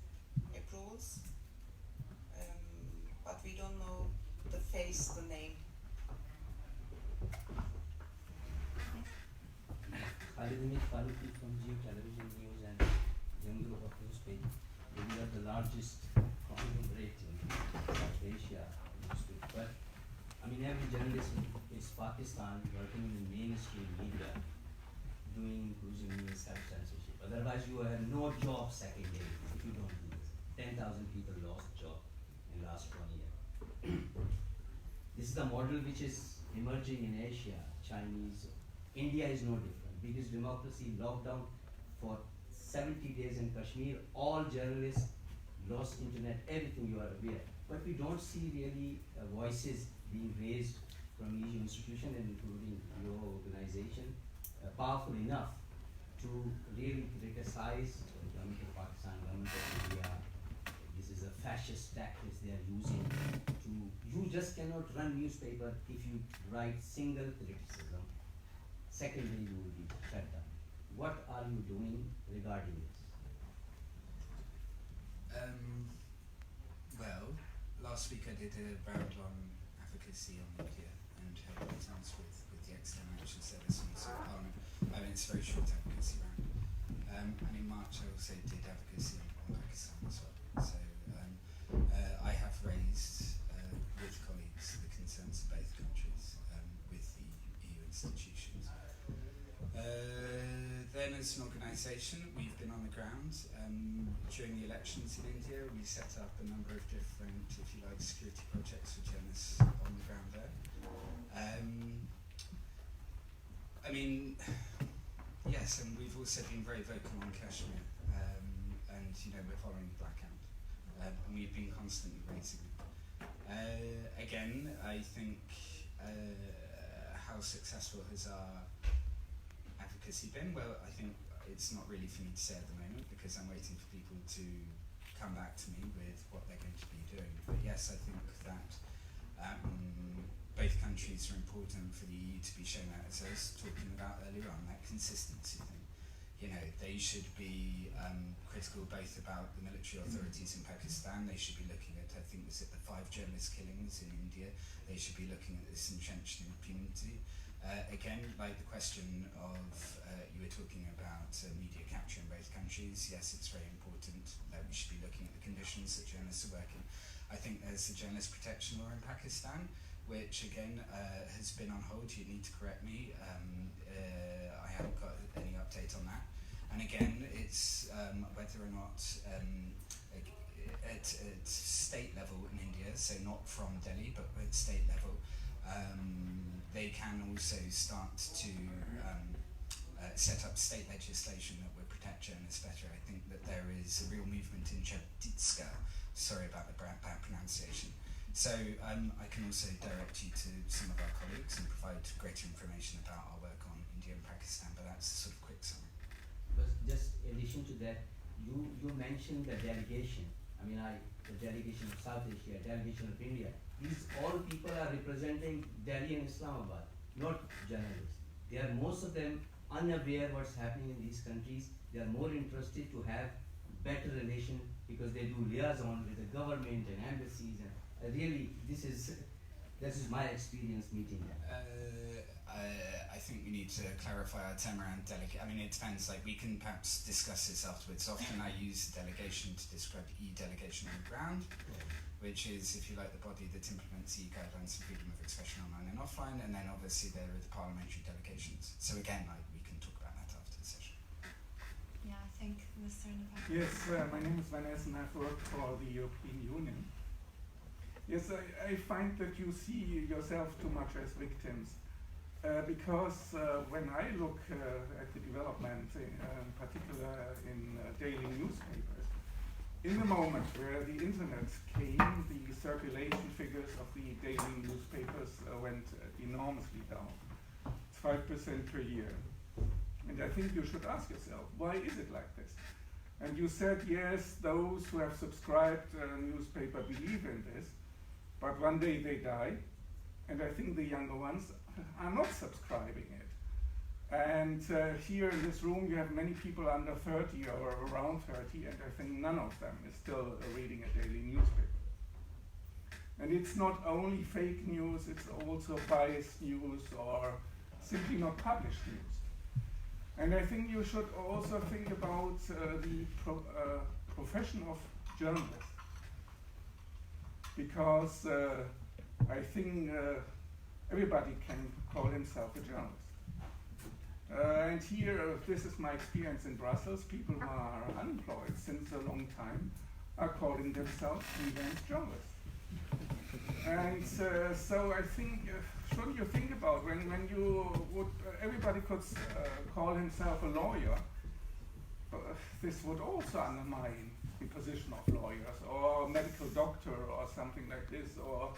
[SPEAKER 3] approvals, but we don't know the face, the name.
[SPEAKER 9] Khalid Faruqi from Geo Television News and Young Group of Newspaper. We are the largest conglomerate in South Asia newspaper. But I mean, every journalist is Pakistan working in the mainstream media, doing cruising news, self-censorship. Otherwise, you have no job second day if you don't do this. 10,000 people lost job in last 1 year. This is the model which is emerging in Asia, Chinese. India is no different. Biggest democracy, lockdown for 70 days in Kashmir, all journalists lost internet, everything you are aware. But we don't see really voices being raised from each institution, including your organization, powerful enough to really criticize the government of Pakistan, government of India. This is a fascist tactics they are using to, you just cannot run newspaper if you write single criticism. Secondly, you will be shut down. What are you doing regarding this?
[SPEAKER 5] Well, last week I did a round on advocacy on media and held meetings with the External Action Service and also Parliament. I mean, it's a very short advocacy round. And in March I also did advocacy on Pakistan as well. So I have raised with colleagues the concerns of both countries with the EU institutions. Then as an organisation, we've been on the ground. During the elections in India, we set up a number of different, if you like, security projects for journalists on the ground there. I mean, yes, and we've also been very vocal on Kashmir, and we're following the blackout, and we've been constantly raising it. Again, I think how successful has our advocacy been? Well, I think it's not really for me to say at the moment because I'm waiting for people to come back to me with what they're going to be doing. But yes, I think that both countries are important for the EU to be shown that, as I was talking about earlier on, that consistency thing. They should be critical both about the military authorities in Pakistan. They should be looking at, I think, was it the 5 journalist killings in India? They should be looking at this entrenched impunity. Again, like the question of, you were talking about media capture in both countries. Yes, it's very important that we should be looking at the conditions that journalists are working. I think there's the journalist protection law in Pakistan, which again has been on hold. You need to correct me. I haven't got any update on that. And again, it's whether or not at state level in India, so not from Delhi, but at state level, they can also start to set up state legislation that would protect journalists better. I think that there is a real movement in Chhattisgarh, sorry about the bad pronunciation. So I can also direct you to some of our colleagues and provide greater information about our work on India and Pakistan, but that's a sort of quick summary.
[SPEAKER 9] But just in addition to that, you mentioned the delegation. The delegation of South Asia, delegation of India. These all people are representing Delhi and Islamabad, not journalists. They are, most of them, unaware what's happening in these countries. They are more interested to have better relation because they do liaison with the government and embassies. And really, this is my experience meeting them.
[SPEAKER 5] I think we need to clarify our term around delegate. It depends. We can perhaps discuss this afterwards. Often I use delegation to describe e-delegation on the ground, which is, if you like, the body that implements EU guidelines for freedom of expression online and offline, and then obviously there are the parliamentary delegations. So again, we can talk about that after the session.
[SPEAKER 2] Yeah, I think Mr. in the back.
[SPEAKER 10] Yes, my name is Vanessa and I've worked for the European Union. Yes, I find that you see yourself too much as victims. Because when I look at the development, in particular in daily newspapers, in the moment where the internet came, the circulation figures of the daily newspapers went enormously down. It's 5% per year. And I think you should ask yourself, why is it like this? And you said, yes, those who have subscribed a newspaper believe in this, but one day they die, and I think the younger ones are not subscribing it. And here in this room you have many people under 30 or around 30, and I think none of them is still reading a daily newspaper. And it's not only fake news, it's also biased news or simply not published news. And I think you should also think about the profession of journalists. Because I think everybody can call himself a journalist. And here, this is my experience in Brussels, people who are unemployed since a long time are calling themselves freelance journalists. And so I think, should you think about when you would, everybody could call himself a lawyer, this would also undermine the position of lawyers or medical doctor or something like this, or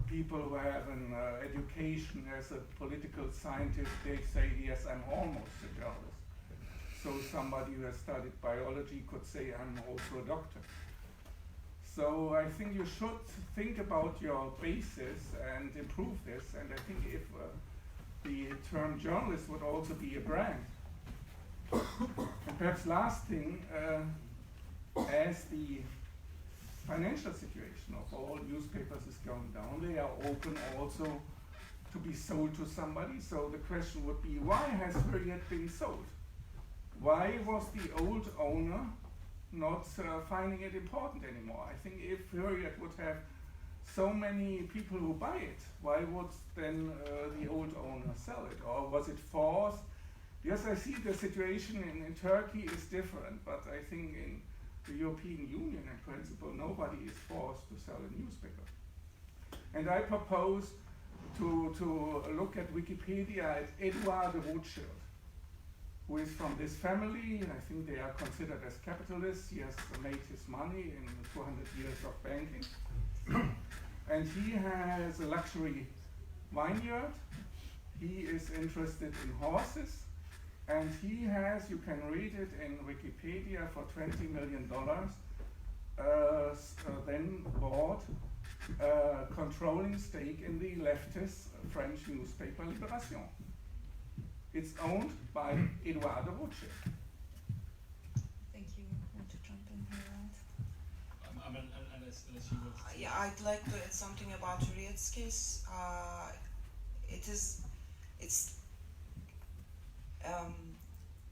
[SPEAKER 10] people who have an education as a political scientist, they say, yes, I'm almost a journalist. So somebody who has studied biology could say, I'm also a doctor. So I think you should think about your basis and improve this, and I think if the term journalist would also be a brand. And perhaps last thing, as the financial situation of all newspapers is going down, they are open also to be sold to somebody. So the question would be, why has Wirth been sold? Why was the old owner not finding it important anymore? I think if Wirth would have so many people who buy it, why would then the old owner sell it? Or was it forced? Yes, I see the situation in Turkey is different, but I think in the European Union, in principle, nobody is forced to sell a newspaper. And I propose to look at Wikipedia at Edward Rothschild, who is from this family. I think they are considered as capitalists. He has made his money in 200 years of banking. And he has a luxury vineyard. He is interested in horses. And he has, you can read it in Wikipedia, for $20 million, then bought a controlling stake in the leftist French newspaper Libération. It's owned by Edouard de Rothschild.
[SPEAKER 2] Think you want to jump in here, right?
[SPEAKER 4] Unless you want to.
[SPEAKER 3] Yeah, I'd like to add something about Wirth's case.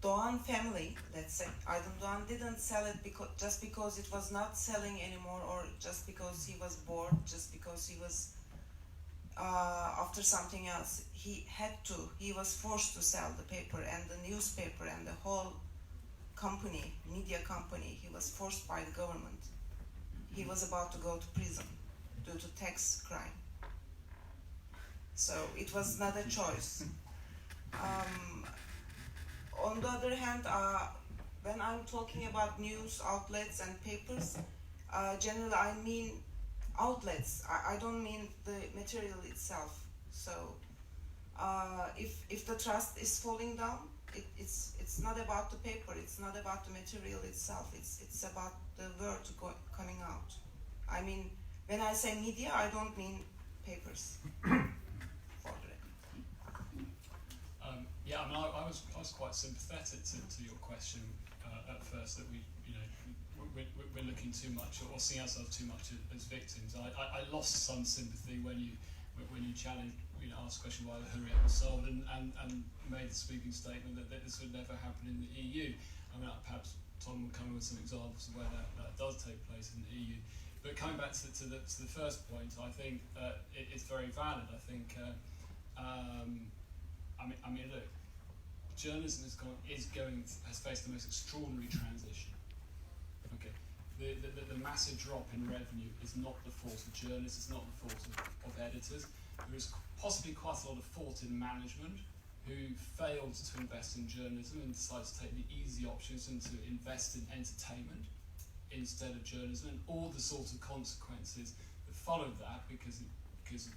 [SPEAKER 3] Doğan family, let's say, Aydın Doğan didn't sell it just because it was not selling anymore, or just because he was bored, just because he was after something else. He was forced to sell the paper and the newspaper and the whole company, media company. He was forced by the government. He was about to go to prison due to tax crime. So it was not a choice. On the other hand, when I'm talking about news outlets and papers, generally I mean outlets. I don't mean the material itself. So if the trust is falling down, it's not about the paper, it's not about the material itself, it's about the word coming out. I mean, when I say media, I don't mean papers.
[SPEAKER 4] Yeah, I mean, I was quite sympathetic to your question at first, that we're looking too much or seeing ourselves too much as victims. I lost some sympathy when you challenged, asked the question why the Hurriyet was sold and made the sweeping statement that this would never happen in the EU. I mean, perhaps Tom will come with some examples of where that does take place in the EU. But coming back to the first point, I think it's very valid. I think. I mean, look, journalism has faced the most extraordinary transition. Okay, the massive drop in revenue is not the fault of journalists. It's not the fault of editors. There is possibly quite a lot of fault in management, who failed to invest in journalism and decided to take the easy options and to invest in entertainment instead of journalism, and all the sorts of consequences that followed that because of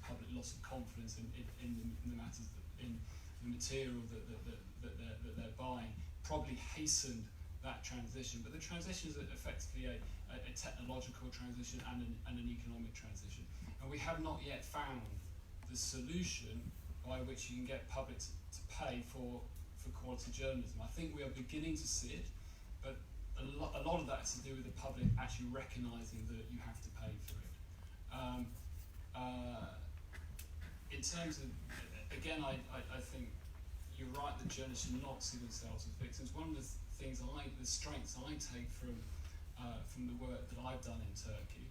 [SPEAKER 4] public loss of confidence in the matters in the material that they're buying, probably hastened that transition. But the transition is effectively a technological transition and an economic transition. And we have not yet found the solution by which you can get public to pay for quality journalism. I think we are beginning to see it, but a lot of that is to do with the public actually recognising that you have to pay for it. In terms of, again, I think you're right that journalists should not see themselves as victims. One of the strengths I take from the work that I've done in Turkey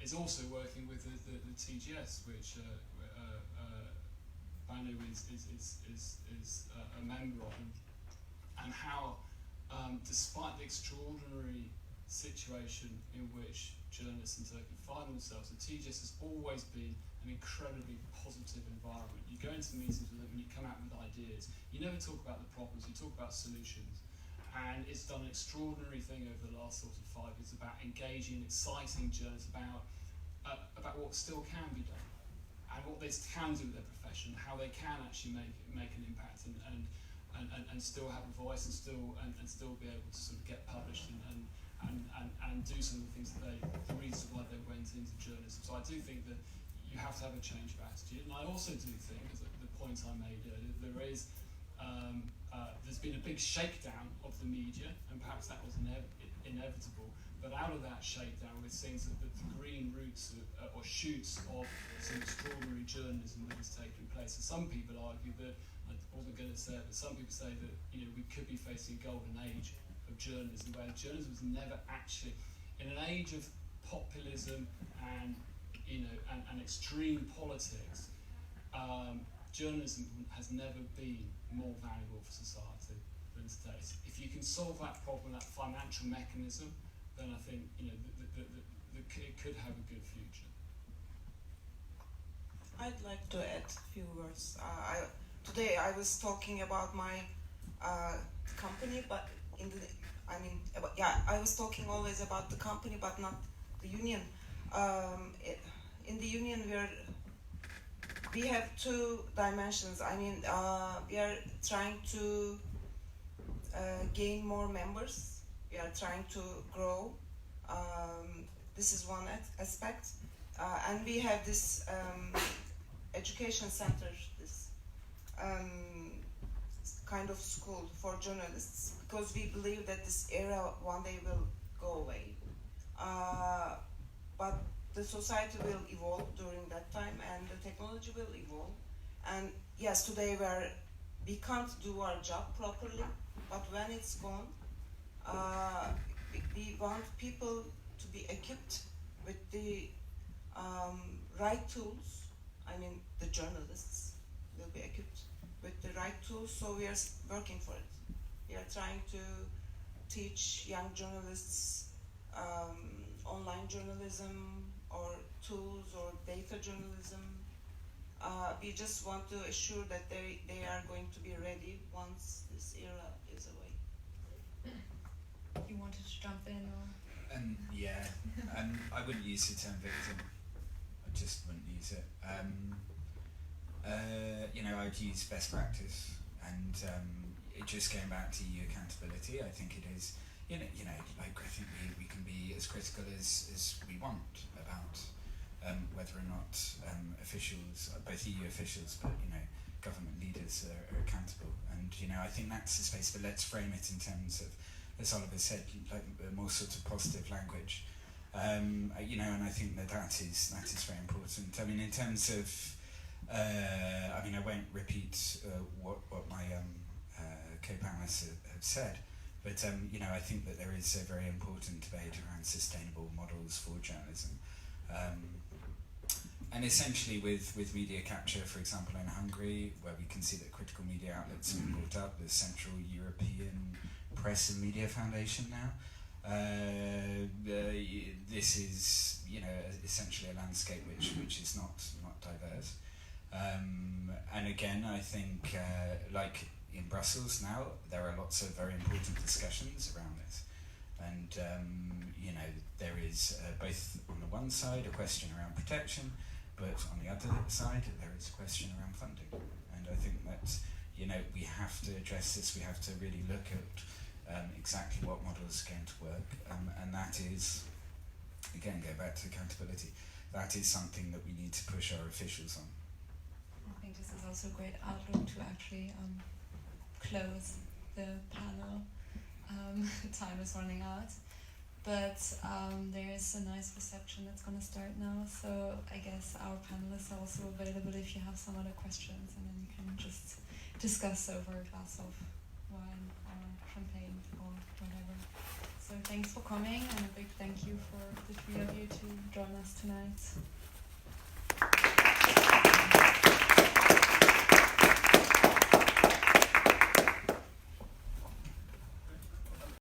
[SPEAKER 4] is also working with the TGS, which Banu is a member of, and how, despite the extraordinary situation in which journalists in Turkey find themselves, the TGS has always been an incredibly positive environment. You go into meetings with them and you come out with ideas. You never talk about the problems, you talk about solutions. and it's done an extraordinary thing over the last sort of 5 years about engaging, exciting journalists about what still can be done, and what they can do with their profession, how they can actually make an impact and still have a voice and still be able to sort of get published and do some of the things that the reasons why they went into journalism. So I do think that you have to have a change of attitude, and I also do think, as the point I made earlier, there's been a big shakedown of the media, and perhaps that was inevitable. But out of that shakedown, we're seeing sort of the green roots or shoots of some extraordinary journalism that is taking place. And some people argue that, I wasn't going to say it, but some people say that we could be facing a golden age of journalism, where journalism was never actually, in an age of populism and extreme politics, journalism has never been more valuable for society than today. If you can solve that problem, that financial mechanism, then I think it could have a good future.
[SPEAKER 3] I'd like to add a few words. Today I was talking about my company, but I was talking always about the company, but not the union. In the union, we have two dimensions. We are trying to gain more members. We are trying to grow. This is one aspect. And we have this education center, this kind of school for journalists, because we believe that this era one day will go away. But the society will evolve during that time, and the technology will evolve. And yes, today we can't do our job properly, but when it's gone, we want people to be equipped with the right tools. The journalists will be equipped with the right tools, so we are working for it. We are trying to teach young journalists online journalism or tools or data journalism. We just want to assure that they are going to be ready once this era is away.
[SPEAKER 2] You wanted to jump in, or?
[SPEAKER 5] I wouldn't use the term victim. I just wouldn't use it. I'd use best practice, and it just going back to EU accountability. I think it is. I think we can be as critical as we want about whether or not officials, both EU officials, but government leaders are accountable. And I think that's the space. But let's frame it in terms of, as Oliver said, like more sort of positive language. And I think that is very important. In terms of, I won't repeat what my co-panelists have said, but I think that there is a very important debate around sustainable models for journalism. And essentially with media capture, for example, in Hungary, where we can see that critical media outlets have been brought up, the Central European Press and Media Foundation now. This is, essentially a landscape which is not diverse. And again, I think, like in Brussels now, there are lots of very important discussions around this. And, there is both on the one side a question around protection, but on the other side there is a question around funding. And I think that, we have to address this, we have to really look at exactly what models are going to work, and that is, again, go back to accountability, that is something that we need to push our officials on.
[SPEAKER 2] I think this is also a great outlook to actually close the panel. Time is running out, but there is a nice reception that's going to start now, so I guess our panelists are also available if you have some other questions, and then you can just discuss over a glass of wine or champagne or whatever. So thanks for coming, and a big thank you for the three of you to join us tonight.